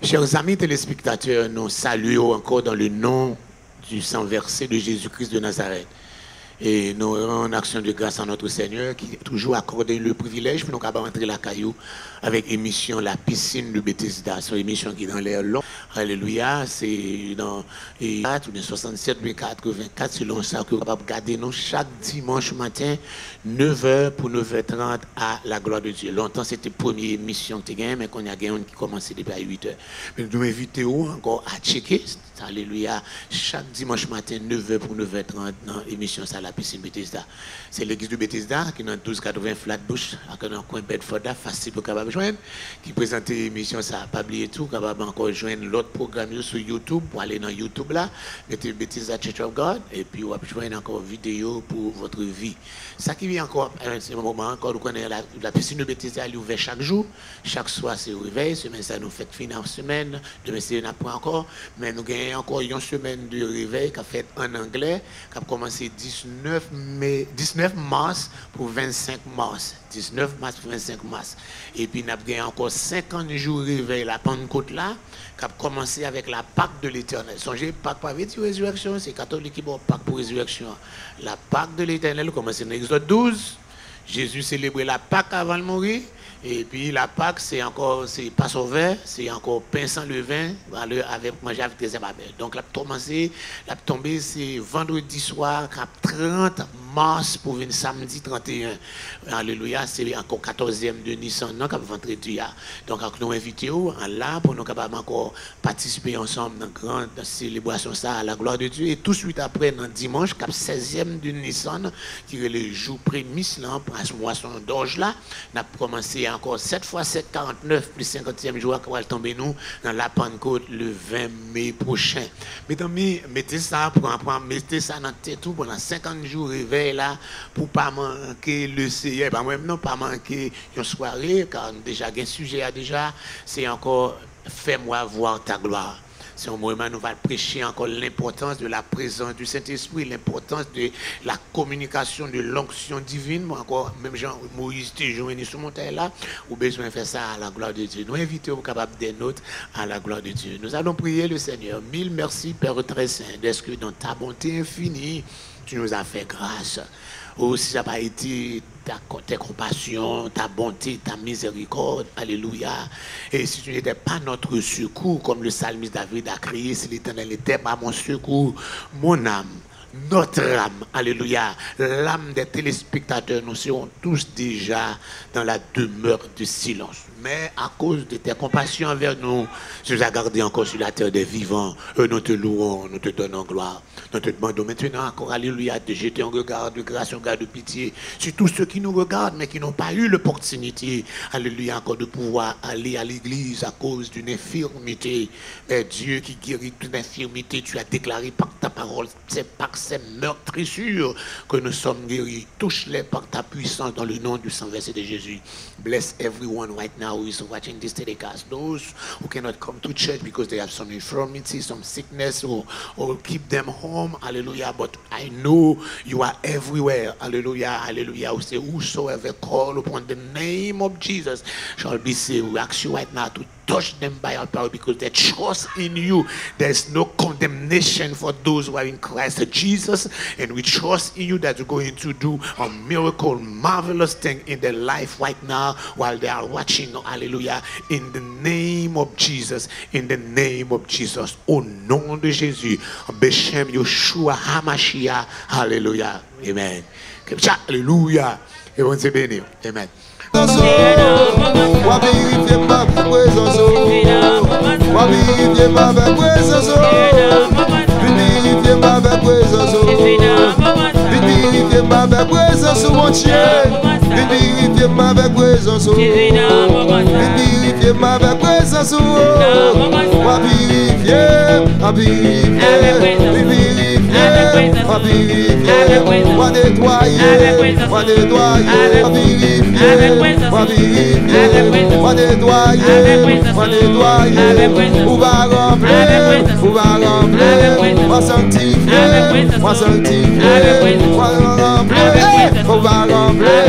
Chers amis téléspectateurs, nous saluons encore dans le nom du sang versé de Jésus-Christ de Nazareth. Et nous rendons en action de grâce à notre Seigneur qui a toujours accordé le privilège pour nous capables entrer la caillou avec l'émission La Piscine de Bethesda. C'est une émission qui est dans l'air long. Alléluia. C'est dans 67 ou 84 selon ça que nous sommes capables de garder nous chaque dimanche matin 9h pour 9h30 à la gloire de Dieu. Longtemps c'était la première émission que tu as mais qu'on a gagné qui commençait depuis 8h. Mais nous invitons encore à checker. Alléluia. Chaque dimanche matin 9h pour 9h30 dans l'émission ça La Piscine Bethesda. C'est l'église de Bethesda qui est dans 1280 Flatbush, dans le coin Bedford, facile pour capable joindre, qui présente l'émission ça pas oublier tout, capable encore joindre l'autre programme sur YouTube pour aller dans YouTube là, mettez Bethesda Church of God et puis vous joindre encore vidéo pour votre vie. Ça qui vient encore à ce moment encore vous connaissez la piscine de Bethesda elle est ouverte chaque jour, chaque soir c'est au réveil, semaine ça nous fait fin en semaine, demain c'est pas encore, mais nous gagnons encore une semaine de réveil qui a fait en anglais, qui a commencé 19 mars pour 25 mars. 19 mars pour 25 mars. Et puis, nous avons encore 50 jours réveil la Pentecôte là, qui a commencé avec la Pâque de l'Éternel. Songez, Pâque pas vite résurrection, c'est catholique qui ont Pâque pour résurrection. La Pâque de l'Éternel commence dans Exode 12. Jésus célébrait la Pâque avant de mourir. Et puis la Pâque, c'est encore, c'est Passover, c'est encore pain sans levain, avec manger avec des Babel. Donc la commencé, la tombée, c'est vendredi soir, 30 mars pour venir samedi 31. Alléluia, c'est encore 14e de Nissan, non, comme vendredi. Donc nous invitons là pour nous capables encore participer ensemble dans une grande célébration ça à la gloire de Dieu. Et tout de suite après, dans dimanche, 16e de Nissan, qui est le jour prémisse là, pour ce moisson d'orge là, on a commencé encore 7 x 7, 49, plus 50e jour qui va tomber nous dans la Pentecôte le 20 mai prochain. Mesdames, mettez ça mettez ça dans tête tout pendant 50 jours réveil là pour pas manquer le Seigneur. Pas même non pas manquer une soirée car déjà un sujet a déjà c'est encore fais-moi voir ta gloire. C'est un moment nous va prêcher encore l'importance de la présence du Saint-Esprit, l'importance de la communication, de l'onction divine. Encore, même Jean Moïse était joint sur montagne là, ou besoin de faire ça à la gloire de Dieu. Nous invitons aux capables des nôtres à la gloire de Dieu. Nous allons prier le Seigneur. Mille merci, Père très saint, d'être que dans ta bonté infinie, tu nous as fait grâce. Ou si ça n'a pas été ta compassion, ta bonté, ta miséricorde, alléluia. Et si tu n'étais pas notre secours, comme le psalmiste David a crié, si l'Éternel n'était pas mon secours, mon âme, notre âme, alléluia, l'âme des téléspectateurs, nous serons tous déjà dans la demeure du silence. Mais à cause de tes compassions envers nous, tu nous as gardés encore sur la terre des vivants. Nous te louons, nous te donnons gloire. Nous te demandons maintenant encore, alléluia, de jeter un regard de grâce, un regard de pitié sur tous ceux qui nous regardent, mais qui n'ont pas eu l'opportunité, alléluia, encore de pouvoir aller à l'église à cause d'une infirmité. Mais Dieu qui guérit toute infirmité, tu as déclaré par ta parole, c'est par ces meurtrissures que nous sommes guéris. Touche-les par ta puissance dans le nom du sang versé de Jésus. Bless everyone right now who is watching this telecast. Those who cannot come to church because they have some infirmity, some sickness, or keep them home. Hallelujah. But I know you are everywhere. Hallelujah. Hallelujah. We say, whosoever call upon the name of Jesus shall be saved. We ask you right now to touch them by our power because they trust in you. There's no condemnation for those who are in Christ Jesus. And we trust in you that you're going to do a miracle, marvelous thing in their life right now while they are watching. Hallelujah. In the name of Jesus. In the name of Jesus. Au nom de Jésus. Beshem Yeshua HaMashiach. Hallelujah. Amen. Hallelujah. Et on se bénit. Amen. On va remplir,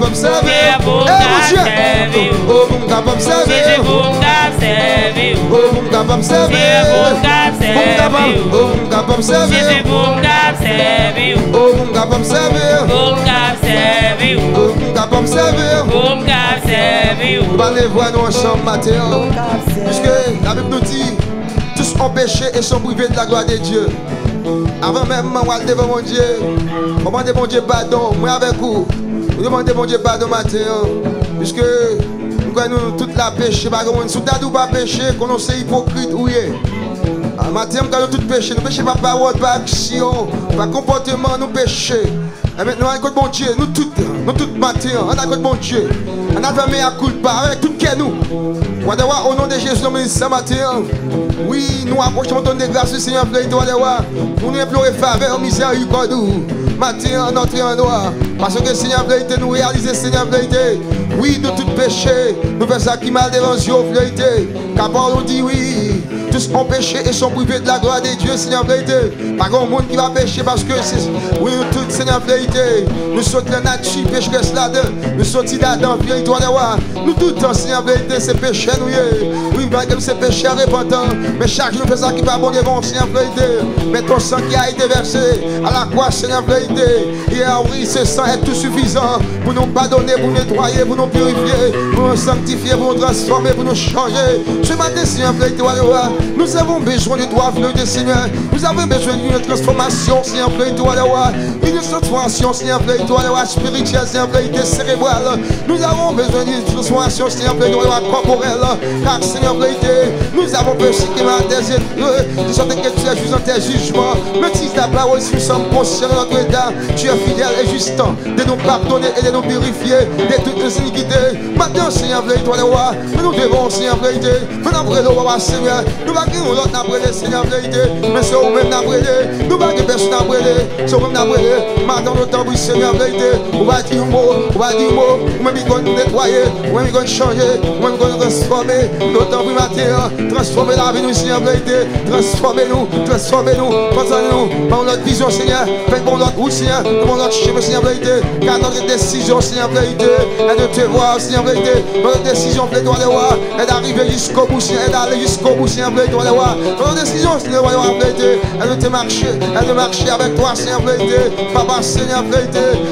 capable de servir. Oh mon capable de servir. Oh mon capable de servir. Oh mon capable de servir. Oh mon capable de servir. Oh mon capable de servir. Nous allons voir nous ensemble matin. Puisque la Bible nous dit tous ont péché et sont privés de la gloire de Dieu. Avant même, moi, devant mon Dieu, demandez mon Dieu pardon, moi avec vous. Nous demandons mon Dieu pardon matin. Puisque nous connaissons toute la péché. Si nous n'avons pas péché, qu'on est hypocrite, oui. Matin, nous avons tout péché. Nous péchons pas parole, pas action, pas comportement, nous péchons. Et maintenant, avec mon Dieu, nous tous matin, on a mon Dieu. On a fait à culpa avec tout que nous. Au nom de Jésus, nous ce matin. Oui, nous approchons ton de grâce, Seigneur, nous nous implorons faveur, miséricorde. Matin, notre endroit. Parce que Seigneur, nous réalisons, Seigneur, oui, nous tous péchés. Nous faisons ça qui mal devant Dieu, car Paul nous dit oui. Tous ont péché et sont privés de la gloire de Dieu, Seigneur, vérité. Pas grand monde qui va pécher parce que c'est. Oui, nous tous, Seigneur, vérité. Nous sommes la nature, pécheresse là-dedans. Nous sommes d'Adam, vérité, nous tous, Seigneur, vérité, c'est péché, nous. Oui, malgré c'est péché repentant. Mais chaque jour, nous faisons ça qui va bon devant, Seigneur, vérité. Mais ton sang qui a été versé à la croix, Seigneur, vérité. Et oui, ce sang est tout suffisant pour nous pardonner, pour nous nettoyer, pour nous purifier, pour nous sanctifier, pour nous transformer, pour nous changer. Ce matin, Seigneur, vérité, nous avons besoin de toi, de Seigneur. Nous avons besoin d'une transformation, Seigneur, une transformation, Seigneur, spirituelle, Seigneur, cérébrale. Nous avons besoin d'une transformation, Seigneur, corporelle. Car, Seigneur, nous avons péché qui m'a des épreuves, de sorte que tu es juste dans tes jugements. Mais si ta parole, si nous sommes conscients de notre état, tu es fidèle et juste de nous pardonner et de nous purifier de toutes nos iniquités. Maintenant, Seigneur, nous devons, Seigneur, nous avons Seigneur. Nous ne pouvons pas nous Seigneur, mais c'est nous-mêmes nous nous ne pouvons pas personne c'est nous-mêmes nous maintenant nous temps, Seigneur, on va dire un mot, on va dire un mot, on va nettoyer, on va changer, on va transformer, nous temps, matin, transformer la vie, nous, Seigneur, transformez-nous, transformez-nous par notre vision, Seigneur, faites pour notre route, Seigneur, pour notre chemin, Seigneur, car notre décision, Seigneur, est de te voir, Seigneur, notre décision, est d'arriver jusqu'au bout, Seigneur, d'aller jusqu'au bout, Seigneur, notre décision, Seigneur, elle de marcher avec toi, Seigneur, Papa, Seigneur,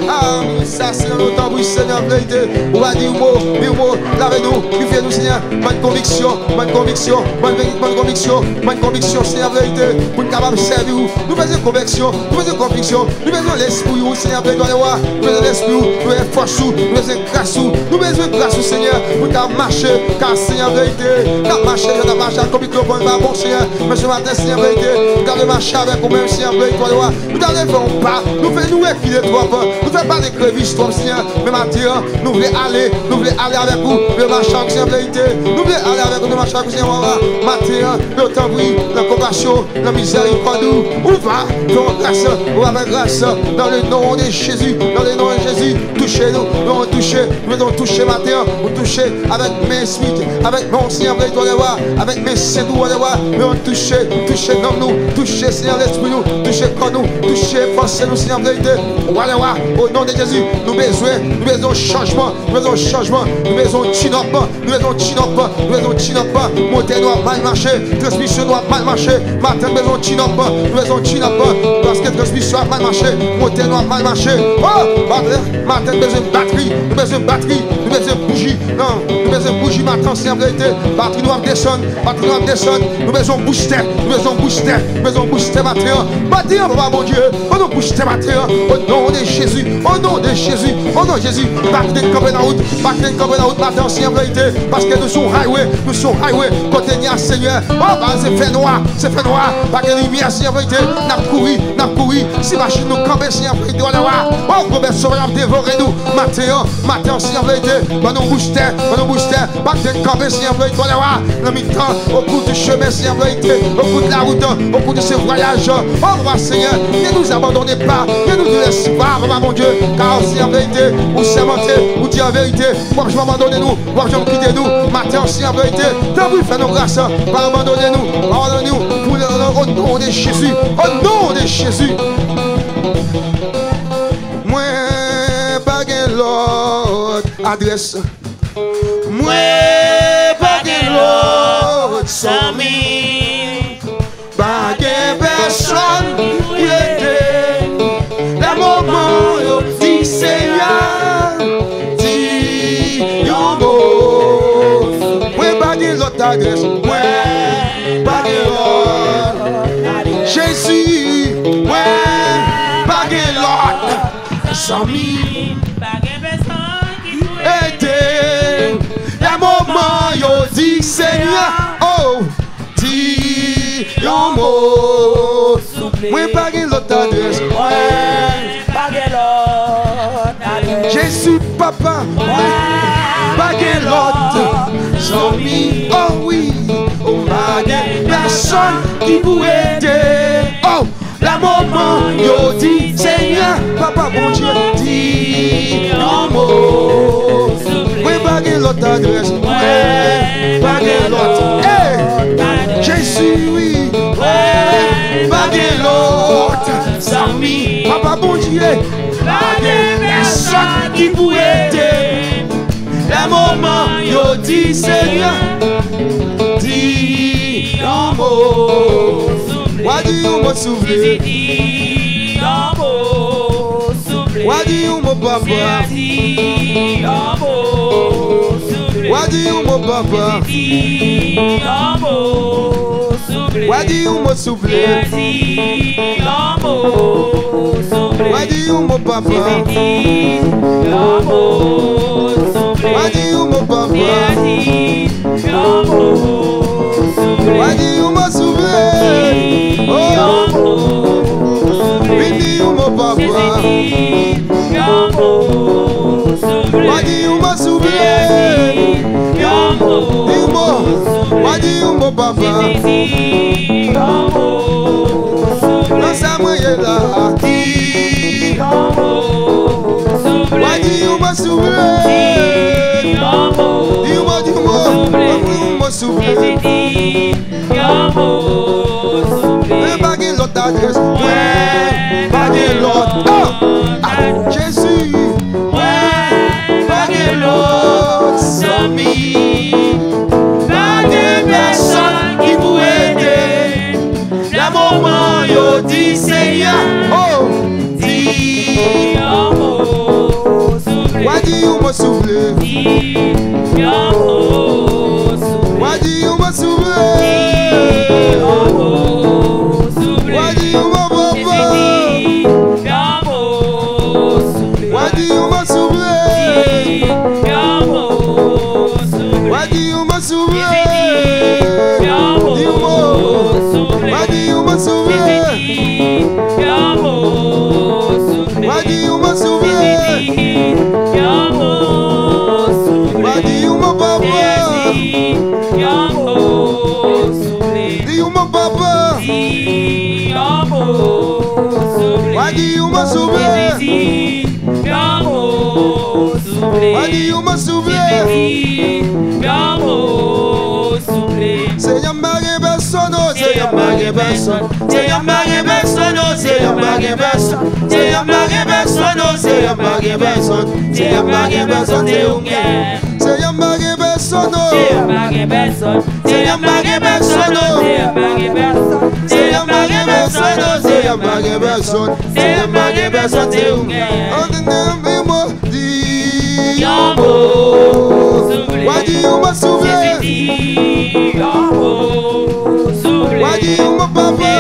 ah, ça, Seigneur, notre temps, oui, Seigneur, on va dire mot, lavez-nous, purifiez-nous, Seigneur, bonne conviction, Seigneur, pour être capable de servir, nous faisons conviction, nous faisons l'esprit, Seigneur, nous faisons l'esprit, nous faisons force, nous faisons grâce, Seigneur, pour être marcher, car, Seigneur, nous marcher comme il comprend pas bon, Seigneur, mais ce matin, Seigneur, nous allons marcher avec vous-même, Seigneur, nous allons pas, nous faisons équiler toi, nous faisons pas des crevisses, toi, Seigneur, mais maintenant, nous voulons aller avec vous, nous marcher avec Seigneur, nous voulons aller avec vous, nous marcher avec Seigneur, maintenant, le temps brille, la compassion, la miséricorde, on va, faire grâce, dans le nom de Jésus, touchez-nous, nous allons toucher matin, nous toucher avec mes Smith, avec mon Seigneur, avec mes sédous, nous allons toucher dans nous, toucher Seigneur l'esprit nous, toucher corps nous, toucher force nous, Seigneur, au nom de Jésus, nous besoin changement, nous besoin chin-up, monter doit mal marcher, transmission doit mal marcher, matin besoin chin-up, parce que transmission a mal marché, monter doit mal marcher, oh, matin besoin batterie, nous besoin bougie, non, nous besoin bougie, matin, Seigneur, batterie doit descendre, nous besoin booster, matin, papa mon Dieu, on nous booster matin, au nom de Jésus, batterie camper la route, matin, Seigneur, parce que nous sommes highway, côté Nia, Seigneur, oh, c'est fait noir, parce que lumière, Seigneur, n'a couru, si machine nous camper, Seigneur, oh, Robert Sauveur a dévoré nous, matin, Seigneur, nous booster, batterie camper, Seigneur, dans mi-temps, au cours du chemin, Seigneur, au cours de la route, au cours de ce voyage, oh, roi Seigneur, ne nous abandonnez pas, ne nous laissez pas, papa mon Dieu, car si en vérité, ou sémenter, ou dire en vérité, moi je vais abandonner nous, moi je vais quitter nous, matin, si en vérité, de vous faire nos grâces, pas abandonner nous, pour le nom de Jésus, au nom de Jésus. Moi, pas gain l'autre adresse. Moi, pas de l'autre ami. Pas de personne qui était. La moment où dit Seigneur, dit yon mot. Moi, pas de l'autre adresse. Moi, pas de l'autre. Jésus, moi, pas de l'autre ami. Était. La moment où dit Seigneur, oh, dit yon mot. Moi, pas de l'autre adresse. Jésus, papa, pas de l'autre ami. Oh oui, oh, pas de personne qui vous aide. Oh, la moment yo dit Seigneur, papa, bon Dieu, dit yon mot. Oui, pas de l'autre adresse. Oui, pas de l'autre. Hey, Jésus, oui. Oui, pas de l'autre ami. Papa, bon Dieu, pas de personne qui vous aide. Le moment yo dit Seigneur, dit yon mot. Wadi yon mot soufflé. Wadi yon mot papa. Wadi yon mot papa. Wadi yon mot soufflé. Wadi yon mot papa. Wadi yon mot papa. Wadi yon mot soufflé. Oh, Wadi yon mot papa. Wadi yon mot soufflé. Wadi yon mot papa. Non sa moye la. Wadi yon mot soufflé. Yon mot soufflé. Pas de l'autre adresse. Ouais, pas de l'autre. Oh, Jésus. Ouais, pas de l'autre ami. Pas de personne qui vous aide. La moment yo dit Seigneur. Oh, dit yon mot soufflé. Wadi yon mot soufflé. Wadi yon mot soufflé. Wadi yon mot papa. Wadi yon mot soufflé. Wadi yon mot soufflé. Wadi yon mot soufflé. Wadi yon mot soufflé. Wadi yon mot papa. Yon mot papa. Wadi yon mot soufflé. Wadi yon mot soufflé. Seigneur Marie personne, Seigneur Marie personne, Seigneur Marie personne, Seigneur Marie personne, Seigneur Marie personne, Seigneur Marie personne, Seigneur Marie personne, Seigneur Marie personne, Seigneur Marie personne, Seigneur Marie personne, Seigneur Marie personne, Seigneur Marie personne, Seigneur Marie personne, Wadi yon mot soufflé. Wadi yon mot papa.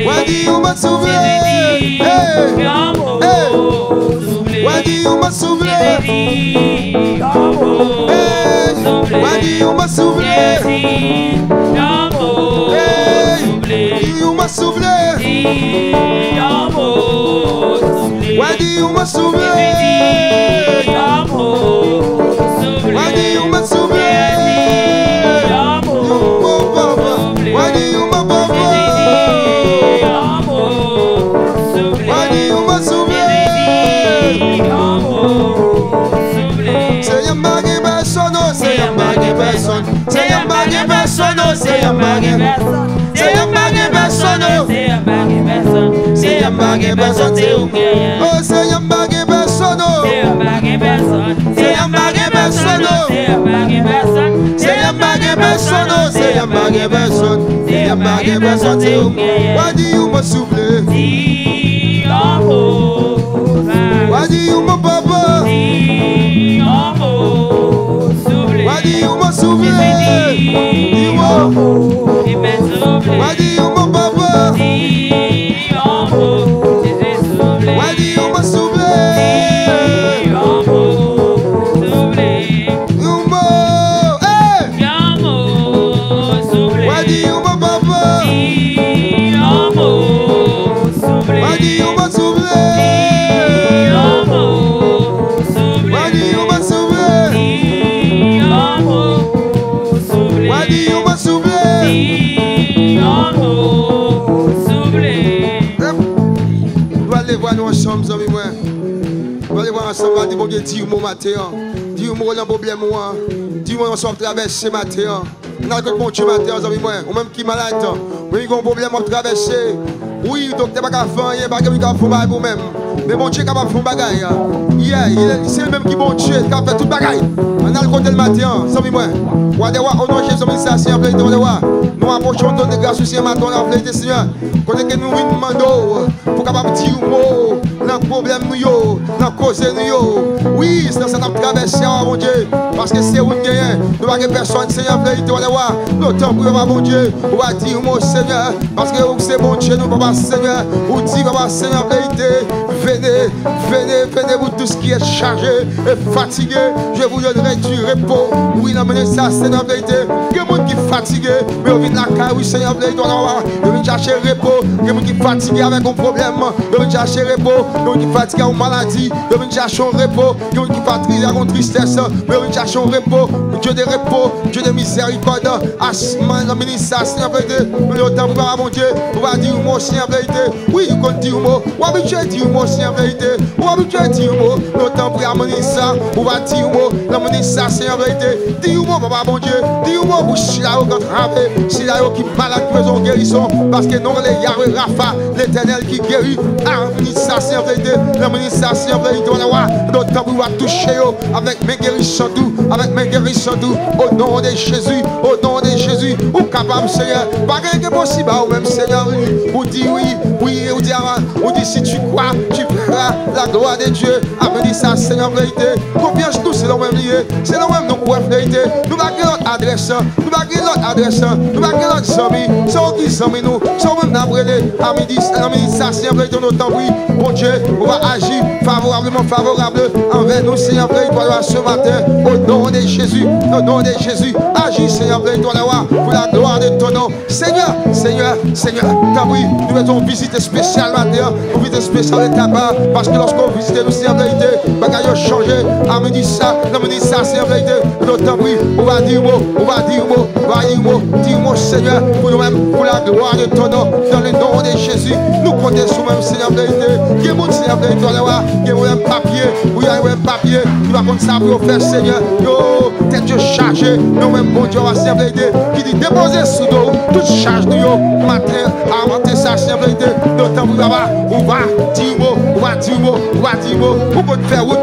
Wadi yon mot soufflé. Wadi yon mot soufflé. Wadi yon mot soufflé. Yon mot soufflé. Wadi yon mot soufflé. Wadi yon mot soufflé. Wadi yon mot papa. Wadi yon mot soufflé. Seigneur Marie personne, Seigneur Marie personne, Seigneur Marie personne, Seigneur Marie personne, Seigneur Marie personne, Seigneur Marie personne, Seigneur Marie baguette personne, c'est où gagne. Oh, c'est un baguette personne. C'est un baguette personne. C'est un baguette personne. C'est un baguette personne. C'est un baguette personne. C'est un baguette personne. C'est un baguette personne, c'est où gagne. Wadi you me souffle. Si on peut. Wadi you me papa. Si on peut souffler. Wadi you me souffle. Wadi you me papa. Si on peut. Wadi you me souffle. Si on peut souffler. Yumbo. Hey. Yumbo souffler. Wadi you me papa. Si on peut souffler. Wadi you me souffle. Nous ensemble, amis, moi. On va aller voir ensemble, on va dire, bon Dieu, dis-moi matin. Dis-moi le problème, moi. Dis-moi, on sort traverser matin. On a que bon Dieu matin, amis, moi. Ou même qui est malade. Oui, il y a un problème à traverser. Oui, donc tu n'as pas qu'à faire, il n'y a pas qu'à faire pour vous-même. Mais bon Dieu est capable de faire des bagailles. C'est le même qui bon Dieu qui a fait tout bagaille. On a le côté le matin, amis, moi. On va voir, on a Jésus, ça, c'est un peu de voir. Nous approchons de grâce aussi, matin, on a appelé le Seigneur. Quand on nous demande pour capable de dire mot, dans le problème, dans la cause, oui, c'est ça qui a traversé, mon Dieu. Parce que c'est où nous gagnons. Nous n'avons personne, Seigneur, on va voir. L'autant pour mon Dieu, on va dire mot, Seigneur. Parce que c'est bon Dieu, nous, Papa, Seigneur. On dit, Papa, Seigneur, vérité. Venez, vous tous qui êtes chargés et fatigués. Je vous donnerai du repos. Oui, l'amener ça, Seigneur, vérité. Il y a des gens qui sont fatigués, mais on vient de la caille, oui, Seigneur, vérité. On vient chercher repos. Il y a des gens qui sont fatigués avec un problème. On vient chercher repos. Il y a des gens qui sont fatigués avec une maladie. On vient chercher un repos. Il y a des gens qui sont fatigués avec une tristesse. Mais on vient chercher un repos. Dieu de repos, Dieu de miséricorde. Asman, le ministère, Seigneur, vérité. Mais autant pour mon Dieu, on va dire mot, Seigneur, vérité. Oui, on compte dire mot. On va dire mot, Seigneur, vérité. On va dire mot. Autant pour amener ça, on va dire mot. L'amener ça, Seigneur, vérité. Dis mot, Papa, mon Dieu. Dis mot pour Chilayo qui travaille. Chilayo qui malade, qui besoin de guérison. Parce que non, les Yahweh Rapha, l'éternel qui guérit. Amener ça, Seigneur, vérité. L'amener ça, Seigneur, vérité. On va voir. Autant pour toucher avec mes guérisons doux. Avec mes guérisons doux. Au nom de Jésus. Au nom de Jésus. Ou capable, Seigneur. Pas rien que possible, ou même, Seigneur. Ou dit oui. Oui, ou dit si tu crois, tu verras la gloire de Dieu. Amener ça, Seigneur, vérité. Combien de nous, c'est le même lié. C'est le même nom pour vérité. Nous va créer notre adresse. Nous va créer notre adresse. Nous va créer notre amis. C'est eux qui sont nous. C'est eux même d'abrélé. Amener ça, Seigneur, vérité. Nous t'en prie. Bon Dieu, on va agir favorablement, favorable envers nous, Seigneur, vérité. Ce matin, au nom de Jésus. Au nom de Jésus. Agis, Seigneur, vérité. Pour la gloire de ton nom. Seigneur, Seigneur, Seigneur. T'as pris. Nous allons visiter spécial matin. Une visite spéciale de ta part. Parce que lorsqu'on visite nous, Seigneur, vérité. Bagaille a changé. Amener ça, Seigneur, vérité. Nous t'en prie. On va dire mot. On va dire mot. On va dire mot. Dis-moi, Seigneur, pour nous-mêmes, pour la gloire de ton nom. Dans le nom de Jésus. Nous comptons sur nous-mêmes, Seigneur, vérité. Qui est mon Seigneur, vérité. Qui est mon papier. Oui, il y a un papier. Tu vas compter ça pour faire, Seigneur. Yo, tête Dieu chargé. Nous-mêmes, bon Dieu, Seigneur, vérité. Qui dit déposer sous nous toute charge de nous. Matin, inventer ça, Seigneur, vérité. D'autant pour là-bas, on va dire mot. On va dire mot. On va dire mot. On peut faire route.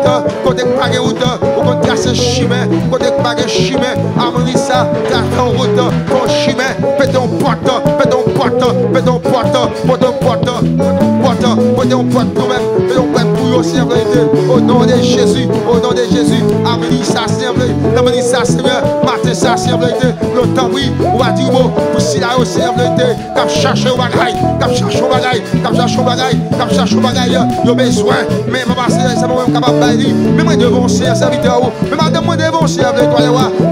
Côté pas de route. On peut casser chemin. Côté pas de chemin. Amener ça. T'as en route. Ton chemin. Fais ton porte. Fais ton porte. Fais ton porte. Fais ton porte. Fais ton porte nous-mêmes. Fais ton porte pour nous, Seigneur, vérité. Au nom de Jésus. Au nom de Jésus. Amener ça, Seigneur, vérité. Amener ça, Seigneur. Matin ça, Seigneur, vérité. L'autant, oui. On va dire mot. Pour si là, Seigneur, vérité. Cap chercher au bagaille. Cap chercher au bagaille. Cap chercher au bagaille. Cap chercher au bagaille. Yo besoin. Mais Papa, c'est moi-même capable de bailler. Mais moi, devant Seigneur, serviteur. Mais madame, moi, devant Seigneur, vérité.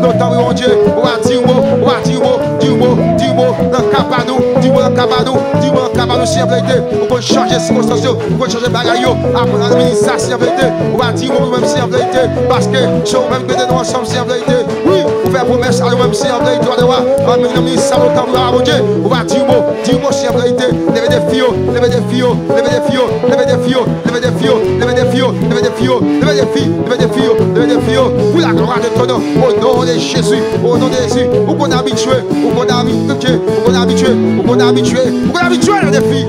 L'autant, oui, mon Dieu. On va dire mot. On va dire mot. Dis mot. Dis mot. Dans le cabanou. Dis mot dans le cabanou. Dis mot dans le cabanou, Seigneur, vérité. On peut changer les circonstances. On peut changer bagaille. Après l'administration, vérité. On va dire mot, même Seigneur, vérité. Parce que c'est nous-mêmes que nous ensemble, Seigneur, vérité. Oui, on fait promesse à nous-mêmes, Seigneur, vérité. On va dire mot, Seigneur, vérité. Levez des filles, levez des filles, levez des filles, levez des filles, levez des filles, levez des filles, levez des filles, levez des filles, levez des filles, levez des filles. Pour la gloire de ton nom, au nom de Jésus, au nom de Jésus, où qu'on habitué, où qu'on habitué, où qu'on habitué, où qu'on habitué, où qu'on habitué dans des filles.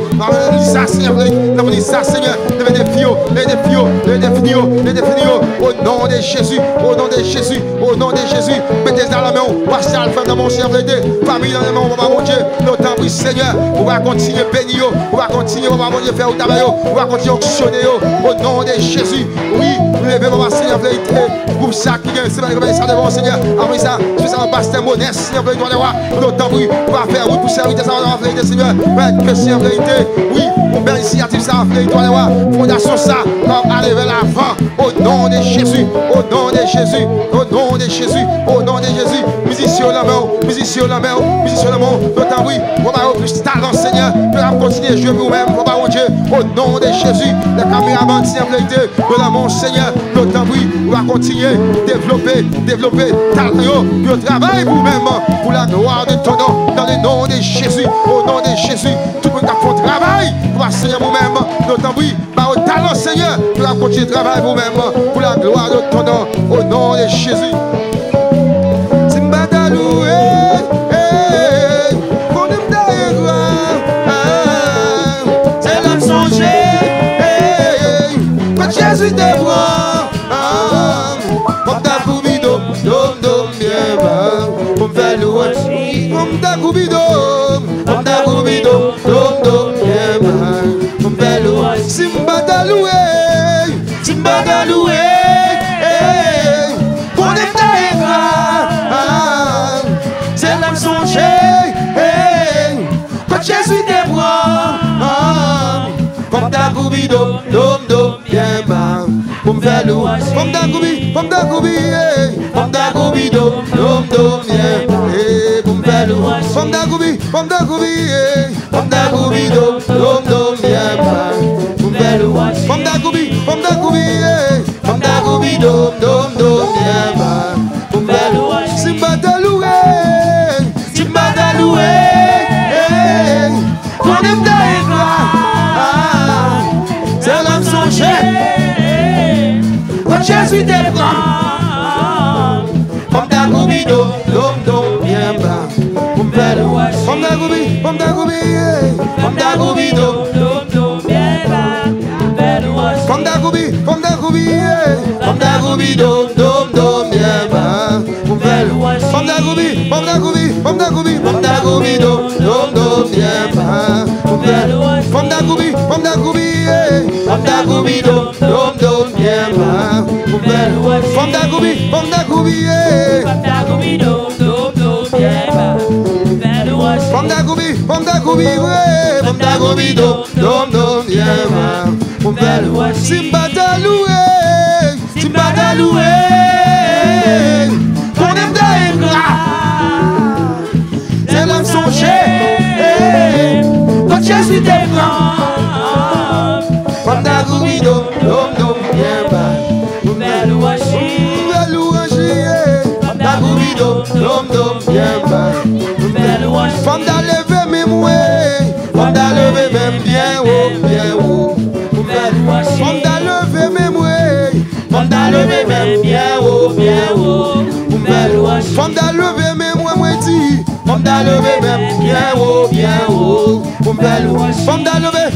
Ça, Seigneur, nous ça, Seigneur, les défis, les défis, les défis, les défis, au nom de Jésus, au nom de Jésus, au nom de Jésus. Mettez dans la main, Pascal, femme dans mon cerveau, famille dans les mains, on va mon Dieu, notre temps, Seigneur, on va continuer bénir, on va continuer, on va faire au tabac, on va continuer auctionner, au nom de Jésus. Oui, vous levez, on va Seigneur, pour ça qui vient, c'est pas ça devant Seigneur. Après ça, je suis un pasteur modeste, Seigneur, vous allez voir, notre temps, oui, on va faire, oui, pour servir, ça va faire, Seigneur, que c'est en vérité, oui, on fait initiative, ça va faire, allez voir, fondation, ça, comme aller vers l'avant, au nom de Jésus, au nom de Jésus, au nom de Jésus, au nom de Jésus, musicien la main, musicien la main, musicien la main, notre oui, on va avoir plus de talent, Seigneur, on va continuer à jouer nous-mêmes, on va Dieu, au nom de Jésus, les caméramans, Seigneur, de l'amour, Seigneur, notre oui, on va continuer, développer, talent, le travail vous-même, pour la gloire de ton nom, dans le nom de Jésus, au nom de Jésus, tout le monde qui a fait travail, pour la Seigneur vous-même, notre oui, au talent, Seigneur, pour la continuer de travail vous-même, pour la gloire de ton nom, au nom de Jésus. Jésus te voit, comme ta coubido, dom, bien bas, comme ta louange, comme ta coubido, dom, bien bas, comme ta louange, Simba ta loué, pour les taïgas, c'est l'âme songée, quand Jésus te voit, comme ta coubido, dom, bien bas. Comme ta louange, comme ta coubi, dom, bien, comme ta louange, comme ta coubi, dom, bien, comme ta louange, comme ta coubi, dom, bien, comme ta louange, Simba ta loué, qu'on aime ta éclat, c'est l'âme songée. Jésus te prend, comme ta coubido, dom, bien bas, comme ta louange, comme ta coubi, dom, bien bas, comme ta coubi, dom, bien bas, comme ta louange, comme ta coubi, dom, bien bas, comme ta louange, comme ta coubi, dom, bien bas. Comme ta coubi, comme ta coubi, dom, bien bas. Simba ta loué, qu'on aime ta éclat, c'est l'âme songée, quand Jésus te prend, comme ta coubi, dom, bien bas. Dom, bien bas. Femme d'enlever mes mouets, femme d'enlever même bien haut. Femme d'enlever mes mouets, femme d'enlever même bien haut. Femme d'enlever mes mouets, femme d'enlever même bien haut.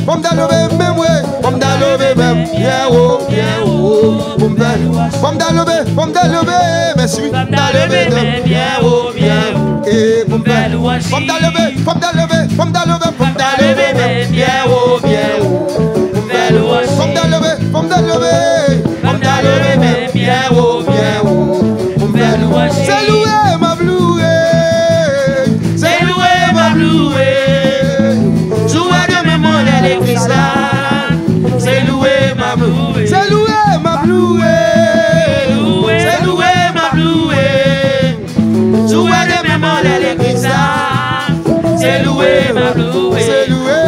Femme d'enlever mes mouets, femme d'enlever même bien haut. Femme d'enlever, merci. Femme d'enlever même bien haut. Et femme d'enlever, même bien haut. Femme d'enlever, même bien haut. C'est loué, ma bloué. Jouer de mes mots dans l'église là. C'est loué, ma bloué. C'est loué, ma bloué. Jouer de mes mots dans l'église là. C'est loué, ma bloué. C'est loué,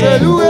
c'est loué.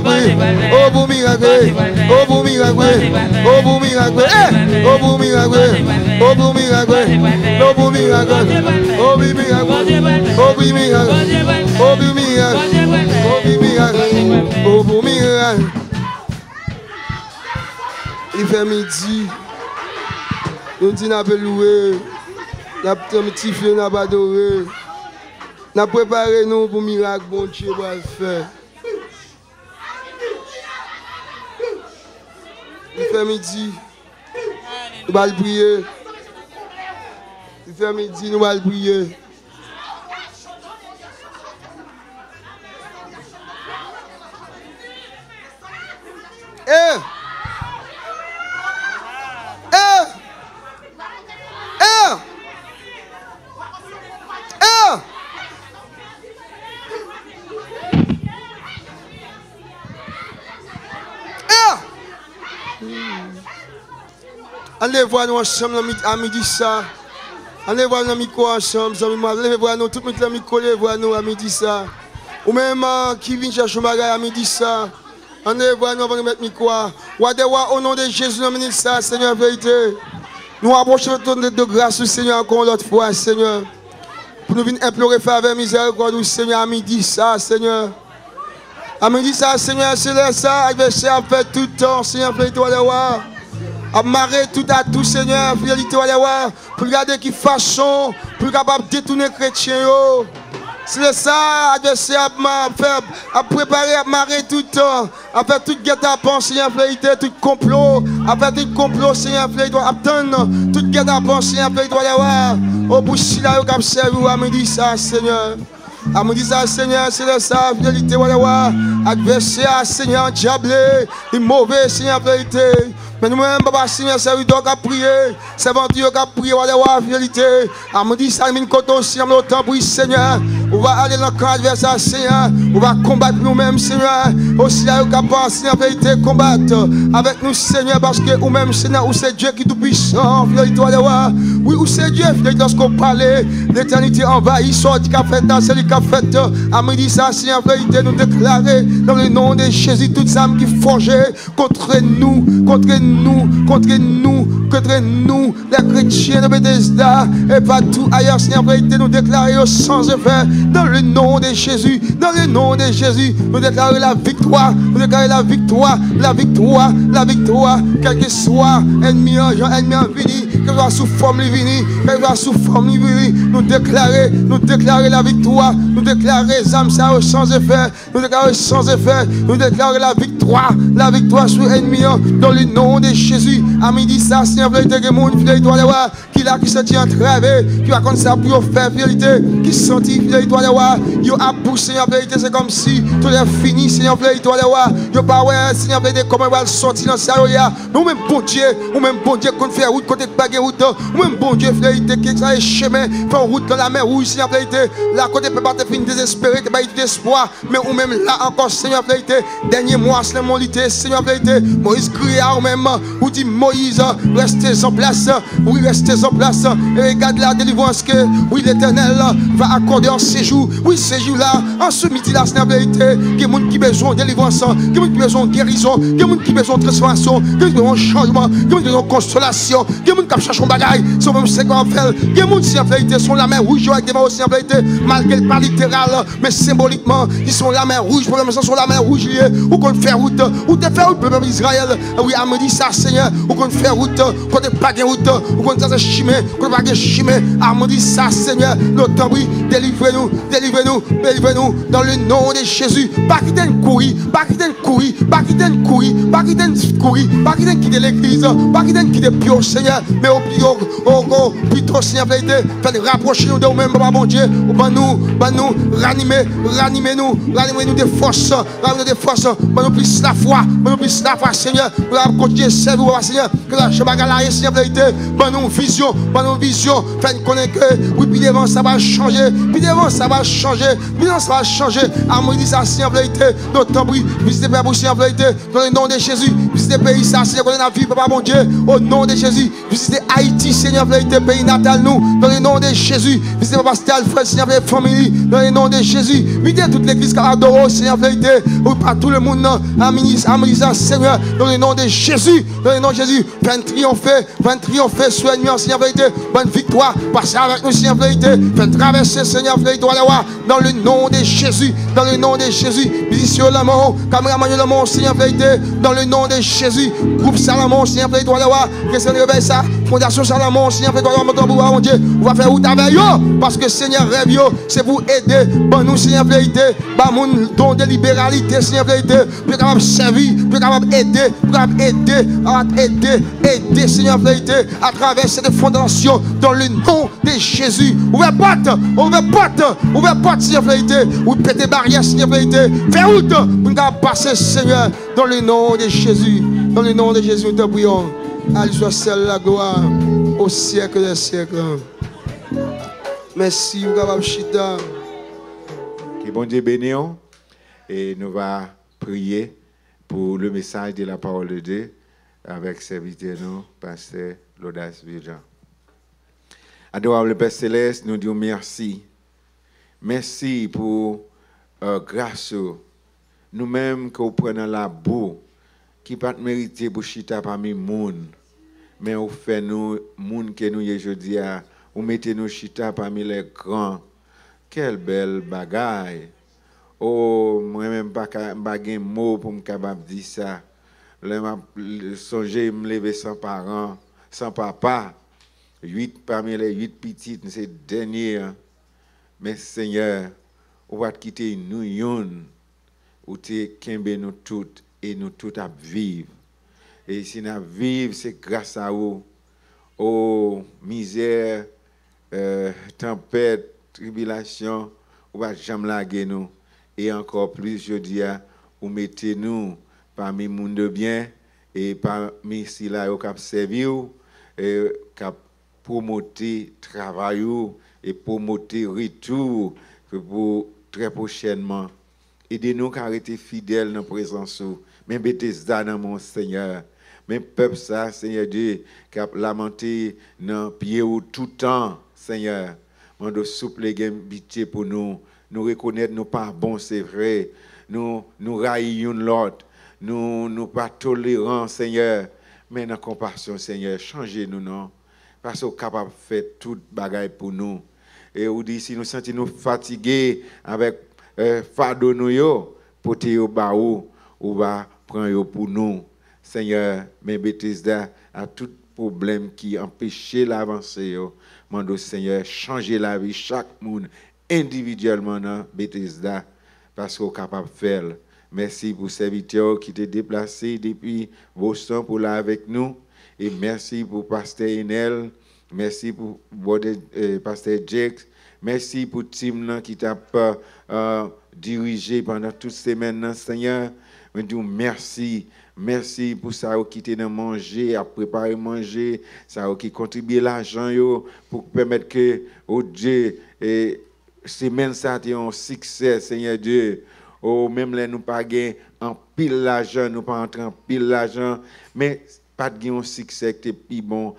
miracle, oh pour miracle, oh pour miracle, oh pour miracle, oh pour miracle, oh pour miracle, oh pour miracle, oh pour miracle, oh pour miracle, oh pour miracle, oh pour miracle. Il fait midi, nous disons n'a pas loué, n'a pas tiffé, n'a pas adoré. Nous préparé nous pour le miracle, bon Dieu va le faire. Il fait midi, nous allons prier. Il fait midi, nous allons prier. Allez voir nous ensemble à midi ça. Allez voir nous micro ensemble. Allez voir nous tout le monde micro voir nous à midi ça. Ou même qui vient chercher bagage à midi ça. Allez voir nous avant de mettre micro. Au nom de Jésus, nous ministre ça, Seigneur vérité. Nous approchons de grâce, Seigneur, encore l'autre fois, Seigneur. Pour nous venir implorer faveur, miséricorde, Seigneur, à midi ça, Seigneur. À midi ça, Seigneur, c'est ça, adversaire fait tout le temps, Seigneur, fais toi de voir. À marrer tout à tout, Seigneur, fidélité, pour regarder qui façon, pour capable de détourner les chrétiens. C'est ça, adversaire à préparer, à marrer tout le temps, à faire tout guet-apens, Seigneur, fidélité, tout complot, à faire tout complot, Seigneur, fidélité, à attendre tout guet-apens, Seigneur, fidélité, au bout de là, au cap servi, à me dire ça, Seigneur. À me dire ça, Seigneur, c'est ça, fidélité, adversaire, Seigneur, diablé, les mauvais, Seigneur, fidélité. Mais nous-mêmes, Papa, Seigneur, serviteur qui a prié, serviteur qui a prié, voilà, fidélité. À me dire ça, mine côté aussi, en autant pour Seigneur. On va aller dans le camp adversaire, Seigneur. On va combattre nous-mêmes, Seigneur. Aussi là, on va, Seigneur, vérité, combattre avec nous, Seigneur, parce que nous-mêmes, Seigneur, où c'est Dieu qui est tout puissant, fidélité, voilà. Oui, où c'est Dieu, fidélité, lorsqu'on parlait, l'éternité envahit, sort du café, c'est lui qui a fait. À me dire ça, Seigneur, vérité, nous déclarer dans le nom de Jésus, toutes âmes qui forgent contre nous, les chrétiens de Bethesda, et partout ailleurs, Seigneur, vérité, nous déclarer sans effet, dans le nom de Jésus, dans le nom de Jésus, nous déclarer la victoire, nous déclarer la victoire, quel que soit ennemi en vini, quel soit sous forme vini, quel soit sous forme vini, nous déclarer la victoire, nous déclarer âmes sans effet, nous déclarer sans effet, nous déclarer la victoire sur l'ennemi, dans le nom de Jésus. À midi, ça, Seigneur, vérité, que mon fidélité, qui là, qui se tient entravé, qui va comme ça pour faire fidélité, qui sentit fidélité, yo a poussé, Seigneur, vérité, c'est comme si tout est fini, Seigneur, vérité, yo pas ouais, Seigneur, vérité, comment il va sortir dans ça, nous même bon Dieu, qu'on fait route, côté de route, nous même bon Dieu, fidélité, qui est chemin, fait route dans la mer rouge, Seigneur, vérité, là, côté peut pas te finir désespéré, te pas d'espoir, mais ou même là encore, Seigneur, vérité, dernier mois, c'est mon lité, Seigneur, vérité, Moïse crie à même, ou dit Moïse, restez en place, oui, restez en place, et regarde la délivrance que, oui, l'Éternel va accorder en séjour, oui, séjour là, en ce midi là, c'est la vérité, qu'il y a des gens qui ont besoin de délivrance, qu'il y a des gens qui ont besoin de guérison, qu'il y a des gens qui ont besoin de transformation, qu'il y a des gens qui ont besoin de changement, qu'il y a des gens qui ont besoin de consolation, qu'il y a des gens qui cherchent un bagage, sont même c'est qu'on fait, qu'il y a des gens qui en vérité sont la main rouge avec des mains aussi en vérité, malgré le pas littéral, mais symboliquement, ils sont la main rouge, pour le moment, sont la main rouge liée, ou qu'on fait route, ou te fait route, le peuple d'Israël, oui, à me dire ça, Seigneur, ou qu'on fait route, qu'on ne pas de route, ou qu'on ne chimé, qu'on ne pas de chimé, à me dire ça, Seigneur, notre temps, oui, délivrez-nous, dans le nom de Jésus, pas quitter courir, pas quitter l'église, pas quitter Pio, Seigneur, mais au plutôt, Seigneur, faites rapprocher nous de nous-mêmes, mon Dieu, ou nous, ranimez-nous des forces, nous plus la foi, Seigneur, pour continuer à servir, Seigneur, que la chemin Seigneur, nous vision, faites connaître que, oui, puis devant ça va changer, à me dire ça, Seigneur, notre temps, visitez Père, Seigneur, dans le nom de Jésus, visitez pays, ça, Seigneur, qu'on a vie, Papa, mon Dieu, au nom de Jésus, visitez Haïti, Seigneur, vérité, pays natal, nous, dans le nom de Jésus. Visitez Papa Alfred, Seigneur, vérité, famille, dans le nom de Jésus. Visitez toute l'église qui adore, Seigneur, vérité, ou pas tout le monde, amélisant, Seigneur, dans le nom de Jésus, dans le nom de Jésus. Viens triompher, soignant, Seigneur, vérité, bonne victoire, passez avec nous, Seigneur, vérité, viens traverser, Seigneur, vérité, dans le nom de Jésus, dans le nom de Jésus. Musicien l'amour, caméraman l'amour, Seigneur, vérité, dans le nom de Jésus. Groupe Salomon, Seigneur, vérité, que c'est réveil ça. Fondation Salomon, Seigneur, vérité, mon Dieu, on va faire route avec eux, parce que Seigneur, rêve, c'est pour aider, bon, nous, Seigneur, vérité, bah, mon don de libéralité, Seigneur, vérité, plus capable de servir, plus capable d'aider, plus capable d'aider, Seigneur, vérité, à travers cette fondation, dans le nom de Jésus. Ouvrez porte, Seigneur, vérité, ou péter barrière, Seigneur, vérité, fais route, pour nous passer, Seigneur, dans le nom de Jésus. Dans le nom de Jésus, nous te prions. À lui soit celle la gloire au siècle des siècles. Merci, Chita. Que bon Dieu bénisse. Et nous allons prier pour le message de la parole de Dieu avec serviteur nous, Pasteur L'Audace Virgin. Adorable Père Céleste, nous disons merci. Merci pour grâce. Nous-mêmes que nous prenons la boue. Qui pas mérité pour chita parmi moun, mais on fait nous moun que nous aujourd'hui ou mettez nous chita parmi les grands. Quelle belle bagaille. Oh, moi même pas un mot pour me capable dire ça. Le songer me lever sans parents, sans papa. 8 parmi les 8 petites, c'est dernier. Mais Seigneur, on va quitter nous yon ou te kembe nous toutes. Et nous tous à vivre. Et si nous vivons, c'est grâce à vous. Oh, misère, tempête, tribulation, vous ne va jamais laguer nous. Et encore plus, je dis, vous mettez nous parmi le monde de bien et parmi ceux là qui ont servi, qui ont promoté le travail et promoté le retour pour très prochainement. Aidez-nous à rester fidèles dans la présence. Mais Bethesda dans mon Seigneur. Mais peuple ça, Seigneur Dieu, qui a lamenté dans pied tout le temps, Seigneur. Mando souple pitié pour nous. Nous reconnaître nous pas bons, c'est vrai. Nous raillons l'autre. Nous pas tolérants, Seigneur. Mais dans compassion, Seigneur, changez-nous, non? Parce qu'on est capable de faire toute bagaille pour nous. Et vous dites, si nous sentons nous fatigués avec fardeau nous yo, pote yo ba ou va prendre yo pour nous. Seigneur, mais Bethesda a tout problème qui empêche l'avancée yo. Mando Seigneur, changer la vie chaque monde individuellement dans Bethesda parce qu'on est capable de faire. Merci pour serviteur qui t'est déplacé depuis Boston pour là avec nous et merci pour Pasteur Enel, merci pour Pasteur Jake. Merci pour le team qui t'a dirigé pendant toutes ces semaines, Seigneur. Merci. Merci pour ça qui t'a manger, à préparer manger, ça qui contribue l'argent pour permettre que Dieu et semaine ça ait un succès, Seigneur Dieu. Oh, même là nous pas gagner en pile l'argent, nous pas entrer en pile l'argent, mais pas de un succès qui est plus bon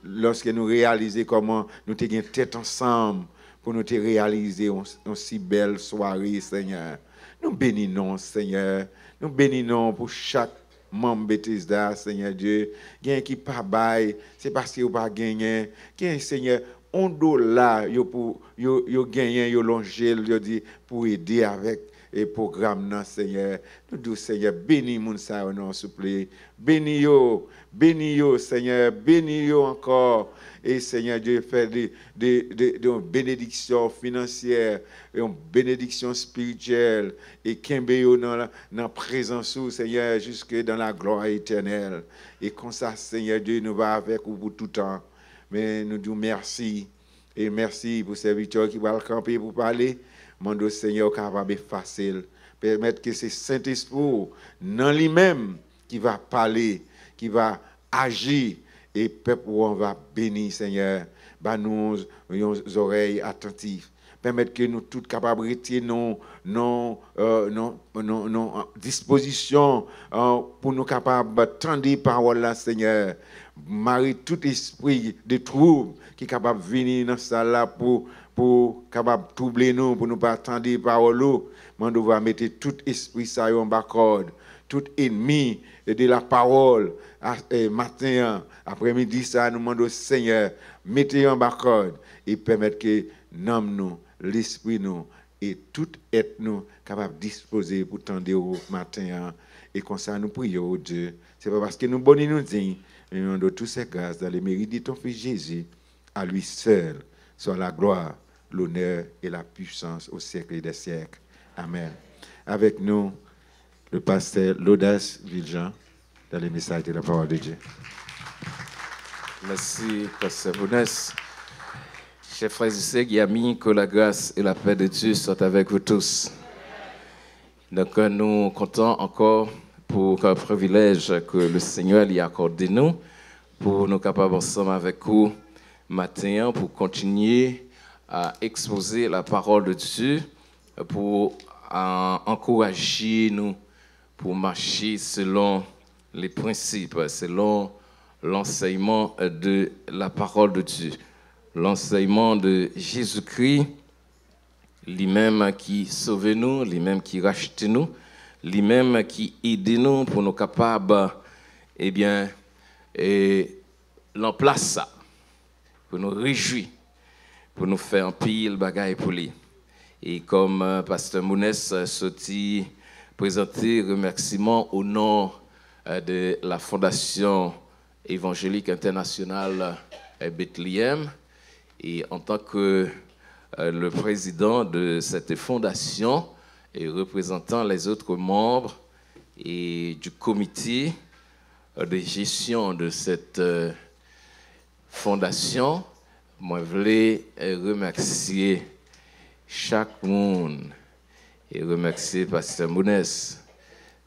lorsque nous réalisons comment nous te gain tête ensemble pour nous te réaliser une si belle soirée, Seigneur. Nous bénissons, Seigneur. Nous bénissons pour chaque membre Bethesda, Seigneur Dieu. Gain qui pas bail, c'est parce que vous pas gagné. Gain, Seigneur, $1 yo gagné, yo longé, yo dit pour aider avec et programme, Seigneur. Nous disons, Seigneur, bénis mon ça, non, s'il vous plaît. Bénis yo, Seigneur, bénis yo encore. Et Seigneur Dieu, fait des bénédictions financières, une bénédiction spirituelle, et qu'embe yo dans la présence, Seigneur, jusque dans la gloire éternelle. Et comme ça, Seigneur Dieu, nous va avec vous pour tout temps. Mais nous disons merci. Et merci pour ces serviteurs qui vont camper pour parler. Mando Seigneur capable facile permettre que c'est Saint-Esprit dans lui-même qui va parler, qui va agir et peuple on va bénir Seigneur. Bah nous oreilles attentives. permettre que nous tous capables de retirer nos dispositions pour nous capables d'entendre parole là, Seigneur. Marie tout esprit de trouble qui est capable de venir dans ça là pour capable troubler nous, pour nous pas attendre parole. Mais nous devons mettre tout esprit ça en bas corde, tout ennemi de la parole matin, après-midi ça nous demandons au Seigneur mettez en bas corde et permettre que nous, l'esprit nous et tout être nous capable de disposer pour tendre au matin et comme ça nous prions au Dieu. C'est pas parce que nous bonnes nous disons, mais nous demandons toutes ces grâces dans les mérites de ton Fils Jésus, à lui seul soit la gloire, l'honneur et la puissance au siècle des siècles. Amen. Avec nous, le pasteur Lodas Viljean, dans les messages de la parole de Dieu. Merci, pasteur Bounès. Chers frères et sœurs, amis, que la grâce et la paix de Dieu soient avec vous tous. Donc, nous comptons encore pour un privilège que le Seigneur lui a accordé nous, pour nous capables ensemble avec vous matin, pour continuer à exposer la parole de Dieu, pour encourager nous, pour marcher selon les principes, selon l'enseignement de la parole de Dieu, l'enseignement de Jésus-Christ, lui-même qui sauve nous, lui-même qui rachète nous, lui-même qui aide nous pour nous capables, eh bien, l'emplace ça, pour nous réjouir, pour nous faire un pile bagaille pour lui. Et comme pasteur Mounès sorti présenter remerciements au nom de la Fondation évangélique internationale Bethléem, et en tant que le président de cette fondation et représentant les autres membres et du comité de gestion de cette fondation, moi je voulais remercier chaque monde et remercier pasteur Mounès,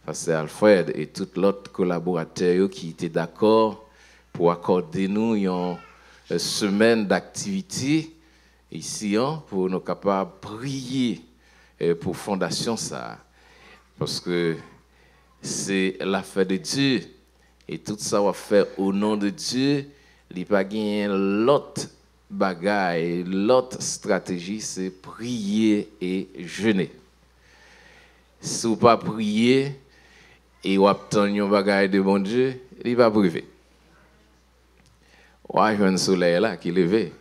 pasteur Alfred et tout l'autre collaborateur qui étaient d'accord pour accorder nous une semaine d'activité ici pour nous capables de prier pour fondation ça, parce que c'est l'affaire de Dieu et tout ça va faire au nom de Dieu. Il n'y a pas l'autre bagaille, l'autre stratégie, c'est prier et jeûner. Si vous ne pas prier et vous obtenez un bagaille de bon Dieu, il va priver. Vous avez un soleil là qui est levé.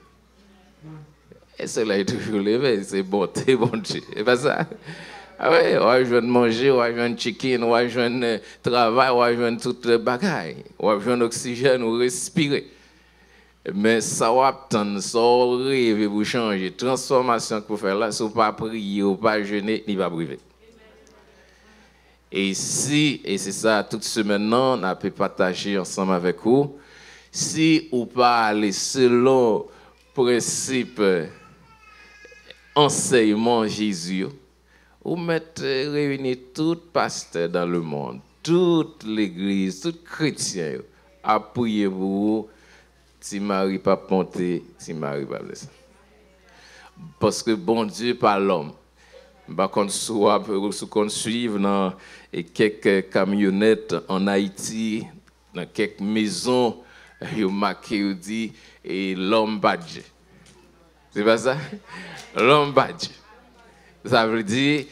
Et le soleil est toujours levé, c'est bon Dieu. C'est pas ça? Ah oui, on va jouer manger, on va jouer chicken, on va jouer travail, on va jouer toute le bagaille, on va jouer oxygène, on va respirer. Mais ça va attendre, ça va rêver pour changer. Transformation que vous faites là, si vous ne pas prier ou pas jeûner, il va priver. Et si, et c'est ça, toute semaine, on a pu partager ensemble avec vous, si vous pas aller selon le principe enseignement Jésus, vous mettez réunir tout pasteur dans le monde, toute l'église, tout chrétien, à prier pour vous, si Marie pas monter, si Marie pas blessé. Parce que bon Dieu par l'homme. Bah qu'on soit qu'on suive dans quelques camionnettes en Haïti, dans quelques maisons, il marqué dit et l'homme badge. C'est pas ça? L'homme badge. Ça veut dire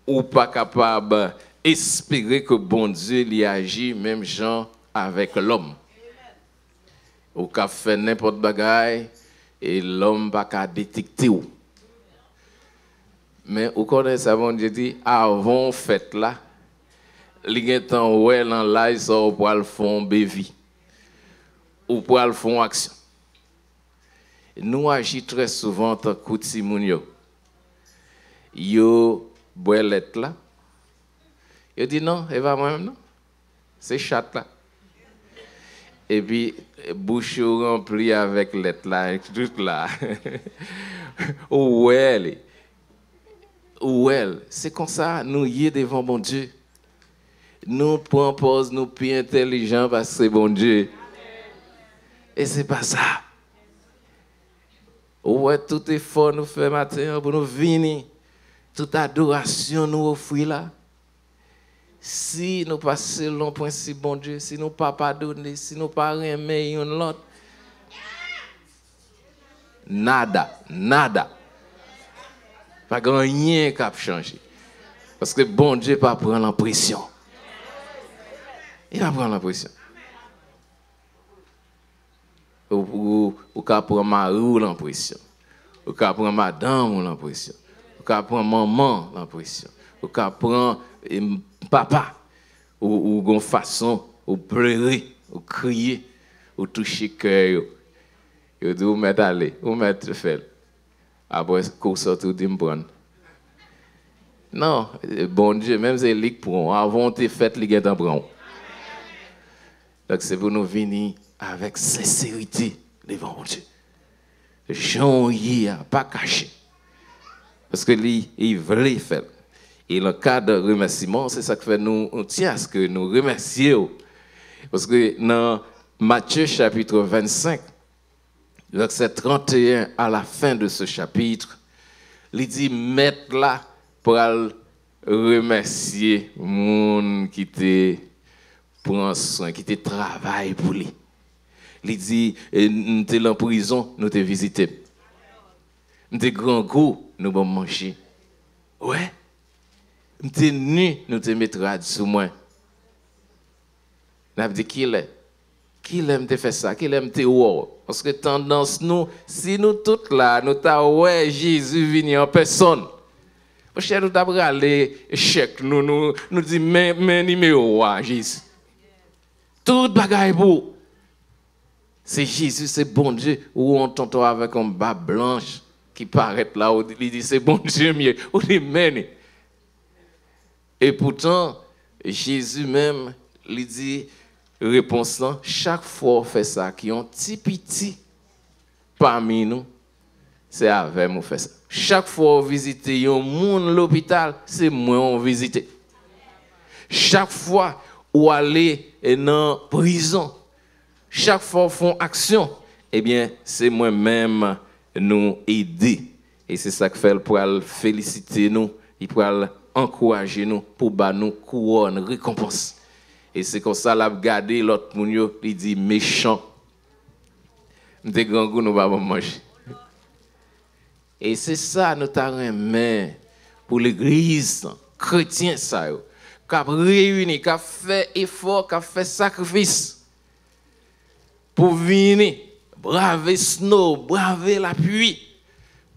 ou pas capable d'espérer que bon Dieu lui agit même gens avec l'homme. Ou qu'a fait n'importe bagaille et l'homme pas qu'à détecter ou. Mais vous connaissez ça, bon Dieu dit, avant fête là, il y a un temps où elle en live, ça pour le fond bévi, ou pour le fond action. Nous agissons très souvent en tant que Timoun yo boilette là. Yo dit non, elle va moi-même non. C'est chat là. Et puis bouche remplie avec lettre là, tout là. Ouais. C'est comme ça, nous y est devant bon Dieu. Nous prenons nous plus intelligents parce que c'est bon Dieu. Et c'est pas ça. Ouais, tout effort nous fait matin pour nous venir, toute adoration nous offrir là. Si nous passons le principe, bon Dieu, si nous pas pardonner, si nous pas aimer l'autre, nada. Pas rien qui a changé. Parce que bon Dieu pas prendre l'impression. Il va prendre l'impression. Ou ka prendre mari ou l'impression. Ou ka prendre madame ou l'impression. Ou ka prendre maman l'impression. Ou ka prendre papa ou gon façon ou pleurer, ou crier, ou toucher cœur. Yo dit ou mettre aller, ou mettre faire. Après qu'on sorte de me prendre. Non, bon Dieu, même si les prend avant te fait les gars prend. Donc c'est pour nous venir avec sincérité devant mon Dieu. Jean y a pas caché. Parce que lui, il voulait faire. Et le cas de remerciement, c'est ça que fait nous, on tient à ce que nous remercions. Parce que dans Matthieu chapitre 25, verset 31, à la fin de ce chapitre, il dit, mettre là pour remercier les gens qui te prend soin, qui te travaille pour lui. Il dit, nous sommes en prison, nous te visité. Nous sommes grand goût, nous allons manger. Ouais. Nous sommes nus, nous te mettre sous moi. Nous avons dit, qui est? Qui aime te faire ça? Qui aime te voir? Parce que tendance nous, si nous tous là, nous t'avons ouais Jésus venu en personne. Parce que nous t'avons allé chèque, nous dit mais numéro Jésus. Tout bagaille pour. C'est Jésus, c'est bon Dieu. Ou on t'entend avec un bas blanche qui paraît là, où il dit c'est bon Dieu mieux. Ou il mène. Et pourtant, Jésus même, il dit, réponse là, chaque fois on fait ça, qui ont petit parmi nous, c'est avec nous fait ça. Chaque fois on visite un monde l'hôpital, c'est moi on visite. Chaque fois on aller dans la prison, chaque fois on font action, eh bien c'est moi-même nous aider. Et c'est ça que fait pour féliciter nous, il pour encourager nous pour ba nous couronne récompense. Et c'est comme ça l'a regardé l'autre moun yo, il dit méchant. M'te grand goût nous va manger. Et c'est ça nous t'a remis pour l'église chrétien ça yo, qui a réuni, qui a fait effort, qui a fait sacrifice pour venir braver snow, braver la pluie,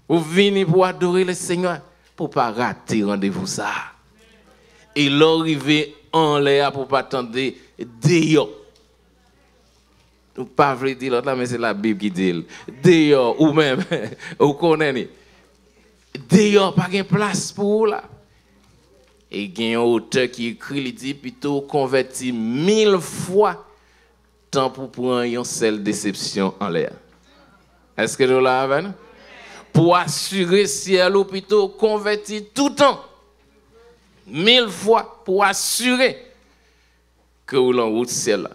pour venir pour adorer le Seigneur, pour pas rater rendez-vous ça. Et l'arrivée en l'air pour pas attendre dehors. Nous pas voulons dire l'autre là, mais c'est la Bible qui dit dehors ou même vous connaissez. Dehors pas de place pour là. Et il y a un auteur qui écrit, il dit plutôt converti 1000 fois tant pour prendre une seule déception en l'air. Est-ce que nous l'avons? Pour assurer ciel ou plutôt converti tout le temps. 1000 fois pour assurer que vous l'en route ciel là.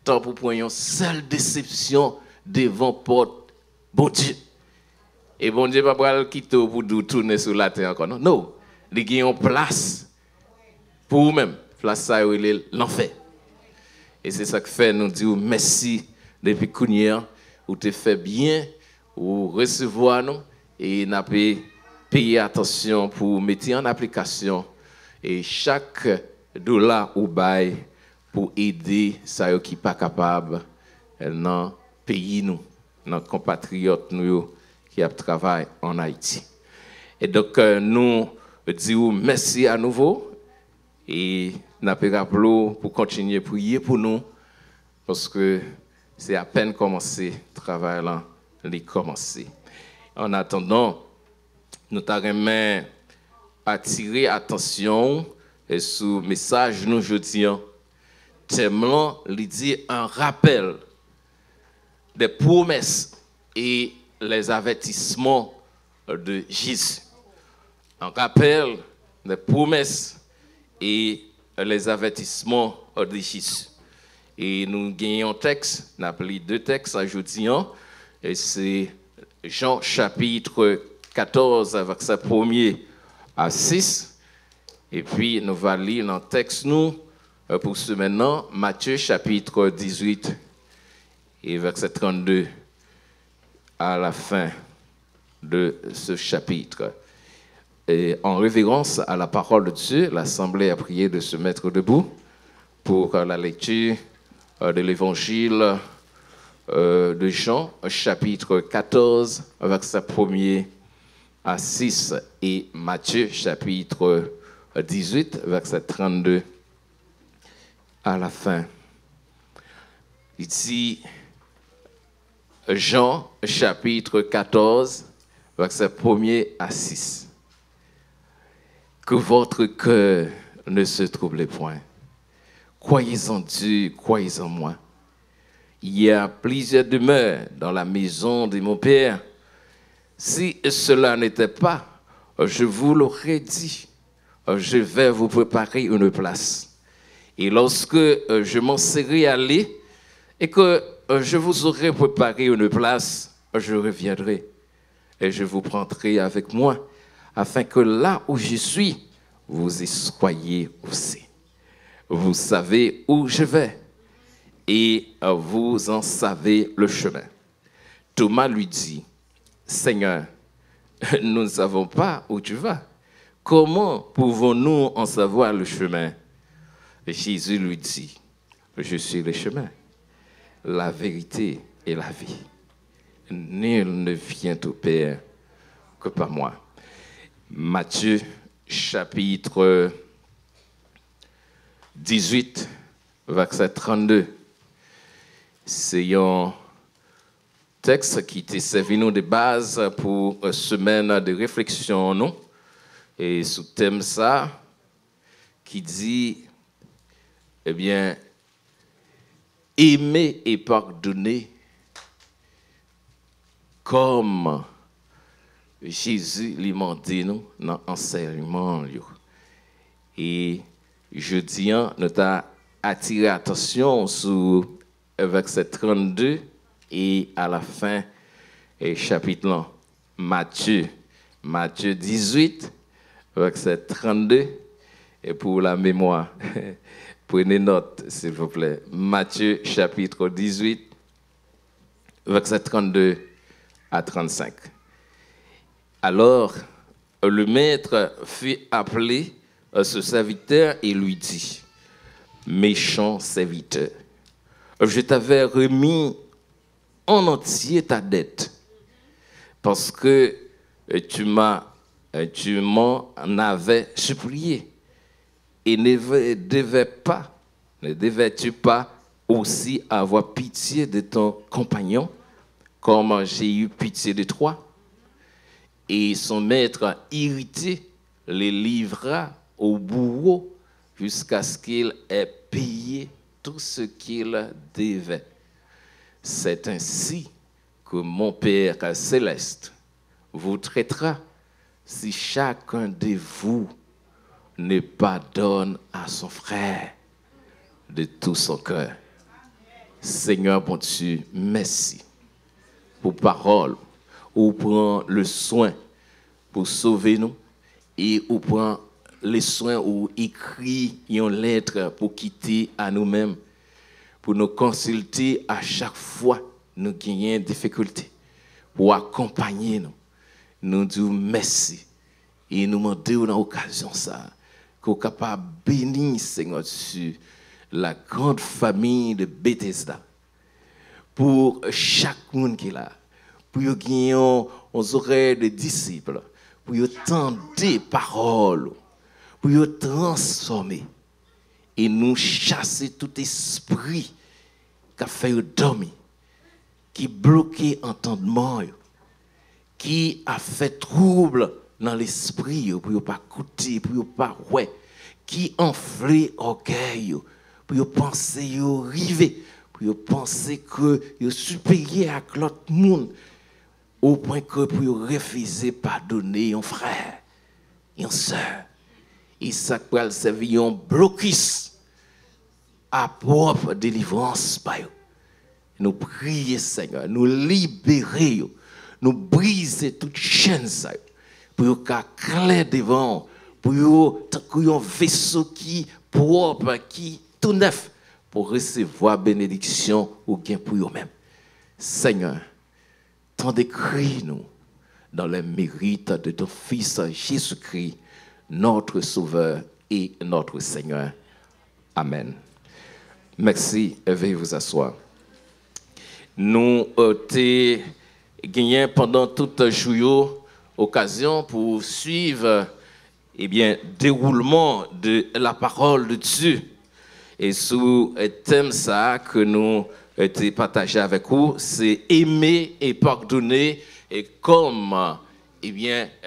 Tant pour prendre une seule déception devant porte bon Dieu. Et bon Dieu va pas quitter pour tourner sur la terre encore. Non, il y a une place pour vous-même. Place ça l'enfer. Et c'est ça que fait nous dire merci depuis Kounia, où tu fais bien, ou recevoir nous et n'a pas payer attention pour mettre en application et chaque dollar ou bail pour aider ça qui pas capable dans pays nous, nos compatriotes nous qui travaillent en Haïti. Et donc nous disons merci à nouveau et nous rappelons pour continuer à prier pour nous parce que c'est à peine commencé le travail là, il commencé. En attendant, nous t'avons attiré attention sur le message nous jeudi. Tellement, il dit un rappel des promesses et les avertissements de Jésus. Un rappel des promesses et les avertissements de Jésus. Et nous gagnons un texte, nous appelons deux textes aujourd'hui, et c'est Jean chapitre 14, verset 1er à 6. Et puis, nous allons lire dans le texte, nous, pour ce maintenant, Matthieu chapitre 18 et verset 32 à la fin de ce chapitre. Et en révérence à la parole de Dieu, l'Assemblée a prié de se mettre debout pour la lecture de l'évangile de Jean, chapitre 14, verset 1er à 6, et Matthieu, chapitre 18, verset 32 à la fin. Ici, Jean, chapitre 14, verset 1er à 6. Que votre cœur ne se trouble point. Croyez en Dieu, croyez en moi. Il y a plusieurs demeures dans la maison de mon Père. Si cela n'était pas, je vous l'aurais dit. Je vais vous préparer une place. Et lorsque je m'en serai allé et que je vous aurai préparé une place, je reviendrai et je vous prendrai avec moi, afin que là où je suis, vous y soyez aussi. Vous savez où je vais et vous en savez le chemin. Thomas lui dit, Seigneur, nous ne savons pas où tu vas. Comment pouvons-nous en savoir le chemin? Jésus lui dit, je suis le chemin, la vérité et la vie. Nul ne vient au Père que par moi. Matthieu, chapitre 18, verset 32. C'est un texte qui te servi nous de base pour une semaine de réflexion, non? Et sous thème ça, qui dit, eh bien, aimer et pardonner comme Jésus lui m'a dit nous dans l'enseignement. Et je dis, nous avons attiré attention sur verset 32 et à la fin du chapitre Matthieu 18, verset 32. Et pour la mémoire, prenez note, s'il vous plaît. Matthieu, chapitre 18, verset 32 à 35. Alors, le maître fut appelé ce serviteur et lui dit, « Méchant serviteur, je t'avais remis en entier ta dette, parce que tu m'en avais supplié. Et ne devais-tu pas aussi avoir pitié de ton compagnon, comme j'ai eu pitié de toi? » Et son maître, irrité, les livra au bourreau jusqu'à ce qu'il ait payé tout ce qu'il devait. C'est ainsi que mon Père céleste vous traitera si chacun de vous ne pardonne à son frère de tout son cœur. Seigneur, bon Dieu, merci pour parole, ou prend le soin pour sauver nous, et ou prend le soin ou écrit une lettre pour quitter à nous-mêmes, pour nous consulter à chaque fois nous gagnons des difficultés, pour accompagner nous. Nous disons merci et nous demandons dans l'occasion ça, qu'on soit capable de bénir, Seigneur, sur la grande famille de Bethesda, pour chaque monde qui est là, pour gagner aux oreilles des disciples, pour entendre des paroles, pour transformer et nous chasser tout esprit qui a fait dormir, qui bloque l'entendement, qui a fait trouble dans l'esprit, pour ne pas écouter, pour ne pas ouais, qui enflé orgueil, pour penser arriver, pour penser que vous supérieur à l'autre monde, au point que pour refuser pardonner un frère, une soeur. Et ça peut servir un blocus à propre délivrance. Nous prions, Seigneur, nous libérer, nous briser toute chaîne ça pour qu'à clair devant pour un vaisseau qui propre qui tout neuf pour recevoir bénédiction ou gain pour eux-mêmes. Seigneur, t'en décris nous dans les mérites de ton Fils Jésus-Christ, notre Sauveur et notre Seigneur. Amen. Merci, veuillez vous asseoir. Nous avons gagné pendant toute la journée occasion pour suivre déroulement de la parole de Dieu. Et sous le thème ça que nous avons partagé avec vous, c'est aimer et pardonner, et comme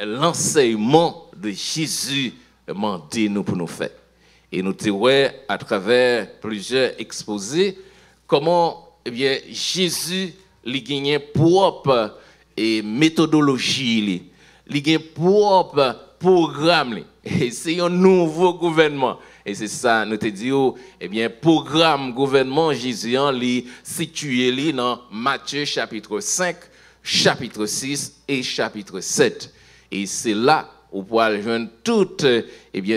l'enseignement de Jésus m'a dit nous pour nous faire. Et nous avons à travers plusieurs exposés comment Jésus lui gagne propre et méthodologie, lui gagne propre programme. Et c'est un nouveau gouvernement. Et c'est ça, nous te disons, programme gouvernement Jésus est situé dans Matthieu chapitre 5, chapitre 6 et chapitre 7. Et c'est là où on peut joindre tout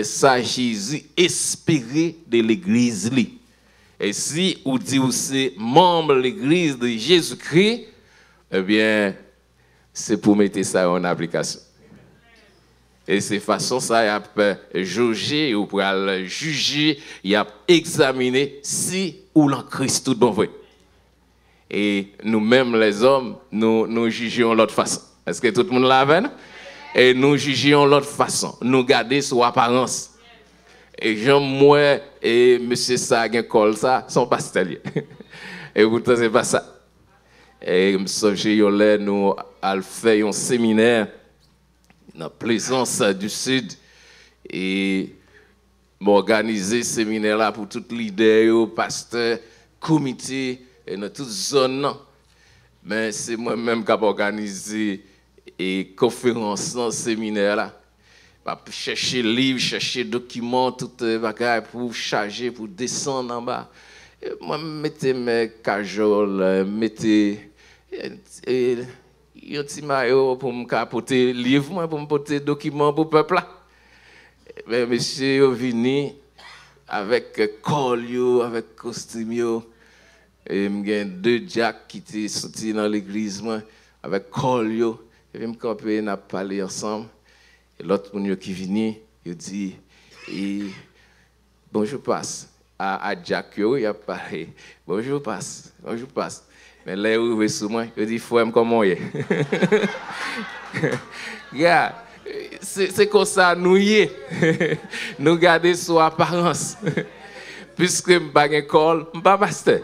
ça Jésus espéré de l'Église. Et si on dit que c'est membre de l'Église de Jésus-Christ, c'est pour mettre ça en application. Et c'est façon ça, il y a jauger ou pour juger, il y a examiner si ou l'en Christ tout bon vrai. Et nous-mêmes les hommes, nous jugeons l'autre façon. Est-ce que tout le monde l'a vu? Et nous jugeons l'autre façon. Nous gardons sur apparence. Et Jean-Moi et M. Sagin Col, ça, sont pasteliers. Et pourtant, ce n'est pas ça. Et M. Yolè, nous avons fait un séminaire dans la Plaisance du Sud. Et m'organiser un séminaire là pour tous les leaders, pasteurs, comités, et dans toute zone. Mais c'est moi-même qui ai organisé une conférence dans ce séminaire là. Chercher livres, chercher documents, tout bagage pour charger, pour descendre en bas. Et moi, mettez mes cajoles, mettez un petit maillot pour me apporter livres, pour me porter documents pour le peuple. Mais monsieur est venu avec col, avec costume, et il y a 2 jacks qui étaient sortis dans l'église avec col, et je me camper, on a parlé ensemble. Et l'autre qui vient, il dit, bonjour passe. À Jack, il a parlé, bonjour passe. Mais là, il est sur moi, il dit, faut me comment il est. Regarde, c'est comme ça, nous y est. Nous gardons son apparence. Puisque je n'ai pas d'école, je ne suis pas pasteur.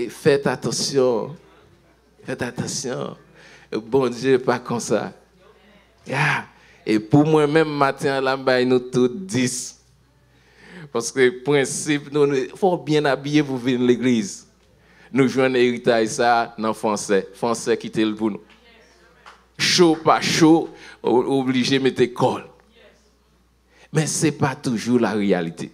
Faites attention. Bon Dieu n'est pas comme ça. Yeah. Et pour moi-même, matin, là, nous tous 10. Parce que le principe, il faut bien habiller pour venir à l'église. Nous jouons un héritage ça dans le français. Français qui était pour nous. Chaud, pas chaud, obligé de mettre col. Mais ce n'est pas toujours la réalité.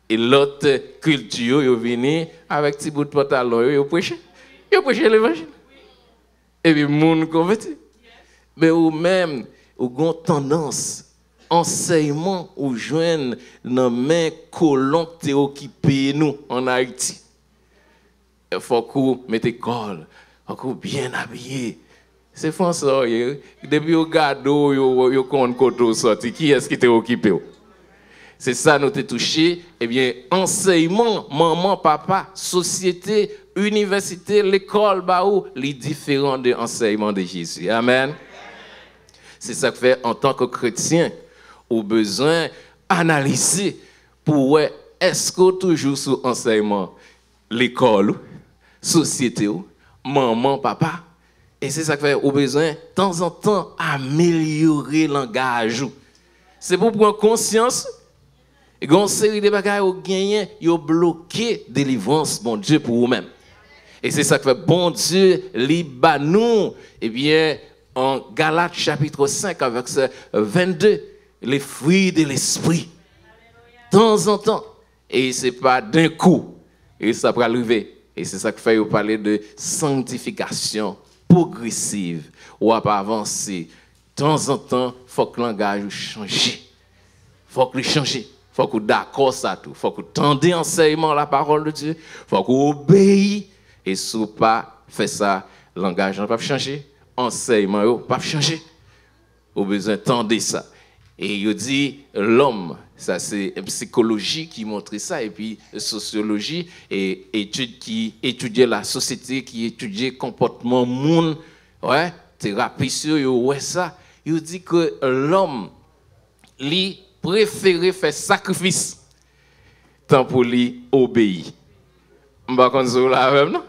Et l'autre culture, ils viennent avec un petit bout de pantalon, ils prêchent l'évangile. Et puis, le monde converti. Mais ou même, ou gon tendance, enseignement ou joindre dans main colon qui occupé nous en Haïti. Il faut qu'on mette col, faut qu'on bien habillé. C'est français, depuis au gado, yo kon koto sorti, qui est-ce qui t'a occupé? C'est ça nous t'ai touché, enseignement, maman, papa, société, université, l'école, les différents enseignements de Jésus. Amen. C'est ça que fait en tant que chrétien, au besoin d'analyser pour est-ce que toujours sous enseignement, l'école, société, maman, papa. Et c'est ça que fait au besoin de temps en temps améliorer le langage. C'est pour prendre conscience. Et une série de bagages au gagné, ils ont bloqué délivrance, bon Dieu, pour vous-même. Et c'est ça que fait bon Dieu, nous, en Galates chapitre 5, avec verset 22, les fruits de l'esprit. De temps en temps. Et ce n'est pas d'un coup. Et ça peut arriver. Et c'est ça que fait parler de sanctification progressive. Ou à pas avancer. De temps en temps, il faut que le langage change. Il faut que le change. Il faut que d'accord ça tout. Il faut que tendez enseignement la parole de Dieu. Il faut que obéisse. Et si vous pas fait ça, le langage n'a pas changé. Enseignement n'a pas changé. Vous avez besoin de tendre ça. Et il dit l'homme, ça c'est psychologie qui montre ça, et puis sociologie et études qui étudient la société, qui étudient le comportement monde, ouais, thérapie sur ouais ça. Il dit que l'homme, lui, préfère faire sacrifice tant pour lui obéir. Par contre, c'est là même, non?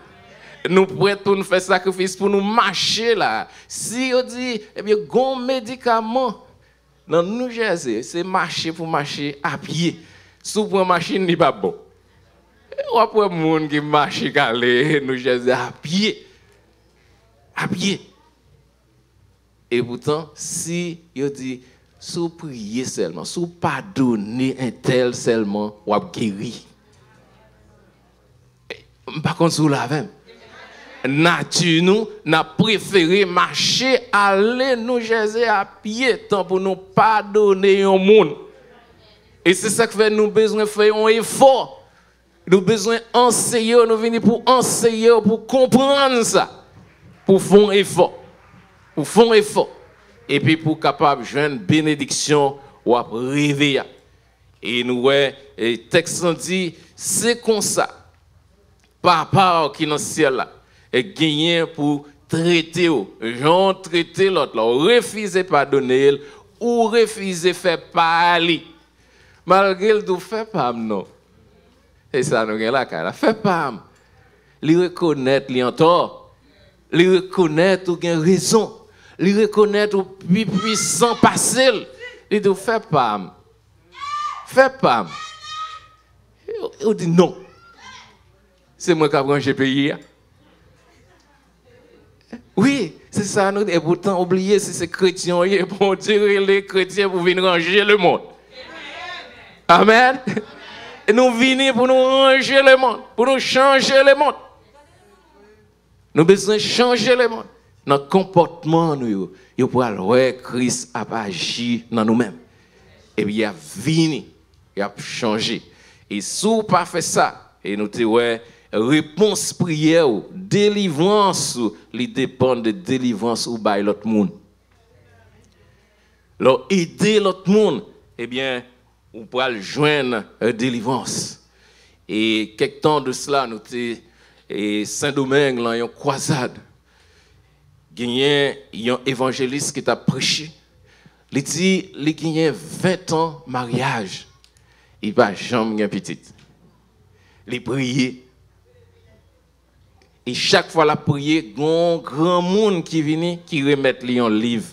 Nous prêts pour nous faire sacrifice, pour nous marcher là. Si on dit, eh bien, gon médicament, dans New Jersey, c'est marcher pour marcher à pied. Sous pour machine, n'est pas bon. Ou après, les gens qui marchent à New Jersey à pied. À pied. Et pourtant, si on dit, sous prier seulement, sous pardonner un tel seulement, ou guéri. Par contre, sous la même. Nature nous n'a préféré marcher aller nous Jésus à pied tant pour nous pardonner au monde. Et c'est ça que fait nous besoin faire un effort. Nous besoin enseigner, nous venir pour enseigner, pour comprendre ça, pour faire un effort, pour faire un effort et puis pour capable joindre bénédiction ou réveiller. Et nous ouais, le texte dit c'est comme ça. Papa qui dans le ciel là et gagner pour traiter Jean traiter l'autre là, refuser pardonner ou refuser faire parler malgré le tout fait pas non et ça nous gagne la cara fait pas li reconnaître li en tort li reconnaître ou gain raison li reconnaître ou plus puissant passer li tout fait pas on dit non c'est moi qui a branché pays. Oui, c'est ça. Nous, et pourtant, oubliez si c'est chrétien, bon Dieu, les chrétiens pour venir ranger le monde. Amen. Et nous venons pour nous ranger le monde, pour nous changer le monde. Nous avons besoin de changer le monde. Notre comportement, nous, il faut voir Christ a agi dans nous-mêmes. Et puis, il a venu, il a changé. Et si vous n'avez pas fait ça, et nous disons, réponse prière ou délivrance li dépend de délivrance ou by l'autre monde. Alors aider l'autre monde, eh bien on pourra joindre délivrance. Et quelque temps de cela nous et Saint-Domingue là une croisade. Gagné un évangéliste qui t'a prêché. Il dit il gagné 20 ans mariage. Il va jamais petite. Il prier. Et chaque fois la prière, il y a un grand monde qui vient, qui remet un livre.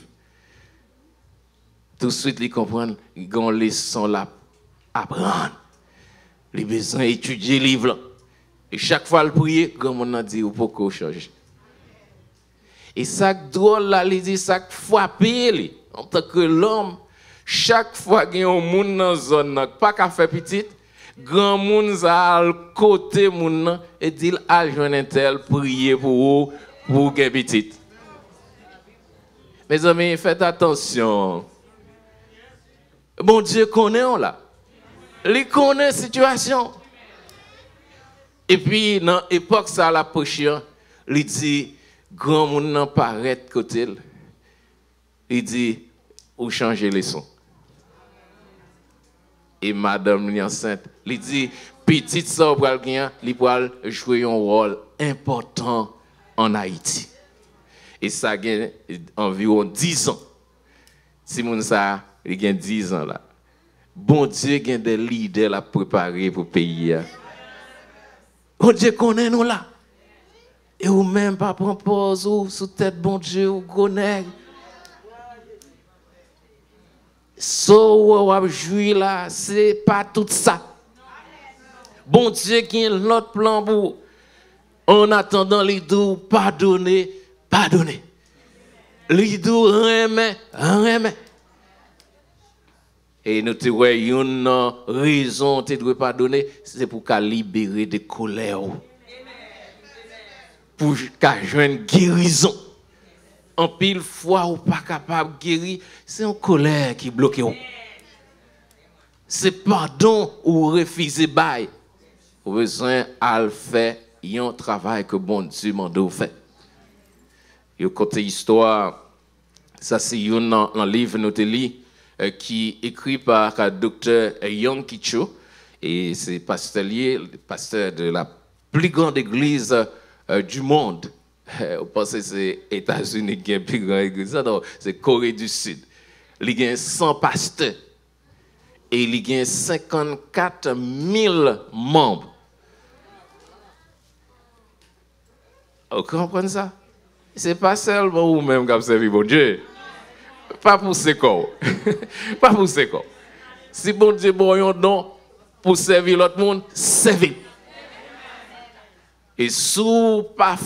Tout de suite, ils comprennent, ils ont une leçon là à apprendre. Ils ont besoin d'étudier le livre. Et chaque fois, la prière, le grand monde a dit, il faut qu'on change. Et ça drôle là, il dit, ça frappe, en tant que l'homme, chaque fois qu'il y a un monde dans la zone, pas qu'à faire petite, grand monde à côté moun et dit à joindre tel prier pour gagner petit. Mes amis, faites attention. Bon Dieu connaît on là. Il connaît la situation. Et puis dans l'époque ça la prochaine, il dit grand monde n'en paraît côté. Il dit ou changer les sons. Et madame li enceinte, il dit petite sœur pral gen, li pral jouer un rôle important en Haïti. Et ça gagne environ 10 ans. Si moun ça, il gagne 10 ans là. Bon Dieu gagne des leaders à préparer pour le pays. Bon Dieu connaît nous là. Et ou même pas prendre pause ou sous tête bon Dieu ou gros nègre. So ou jouir là, c'est pas tout ça. Bon Dieu qui a l'autre plan pour en attendant les doux pardonner. Les doux remet. Et nous te voyons une raison de pardonner, c'est pour qu'à libérer des colères. pour joindre guérison. En pile fois ou pas capable de guérir, c'est une colère qui bloque. C'est pardon ou refuser bail. Vous avez besoin de faire un travail que bon Dieu m'a fait. Et côté histoire, ça c'est un livre noté qui est écrit par le docteur Young Kicho. Et c'est pasteur de la plus grande église du monde. Vous pensez que c'est les États-Unis qui ont la plus grande église? Non, c'est Corée du Sud. Il y a 100 pasteurs. Et il y a 54 000 membres. Vous comprenez ça? Ce n'est pas seulement vous-même qui avez servi bon Dieu. Pas pour ce corps. Pas pour ce corps. Si bon Dieu bon non pour servir l'autre monde, servez. Et sous pas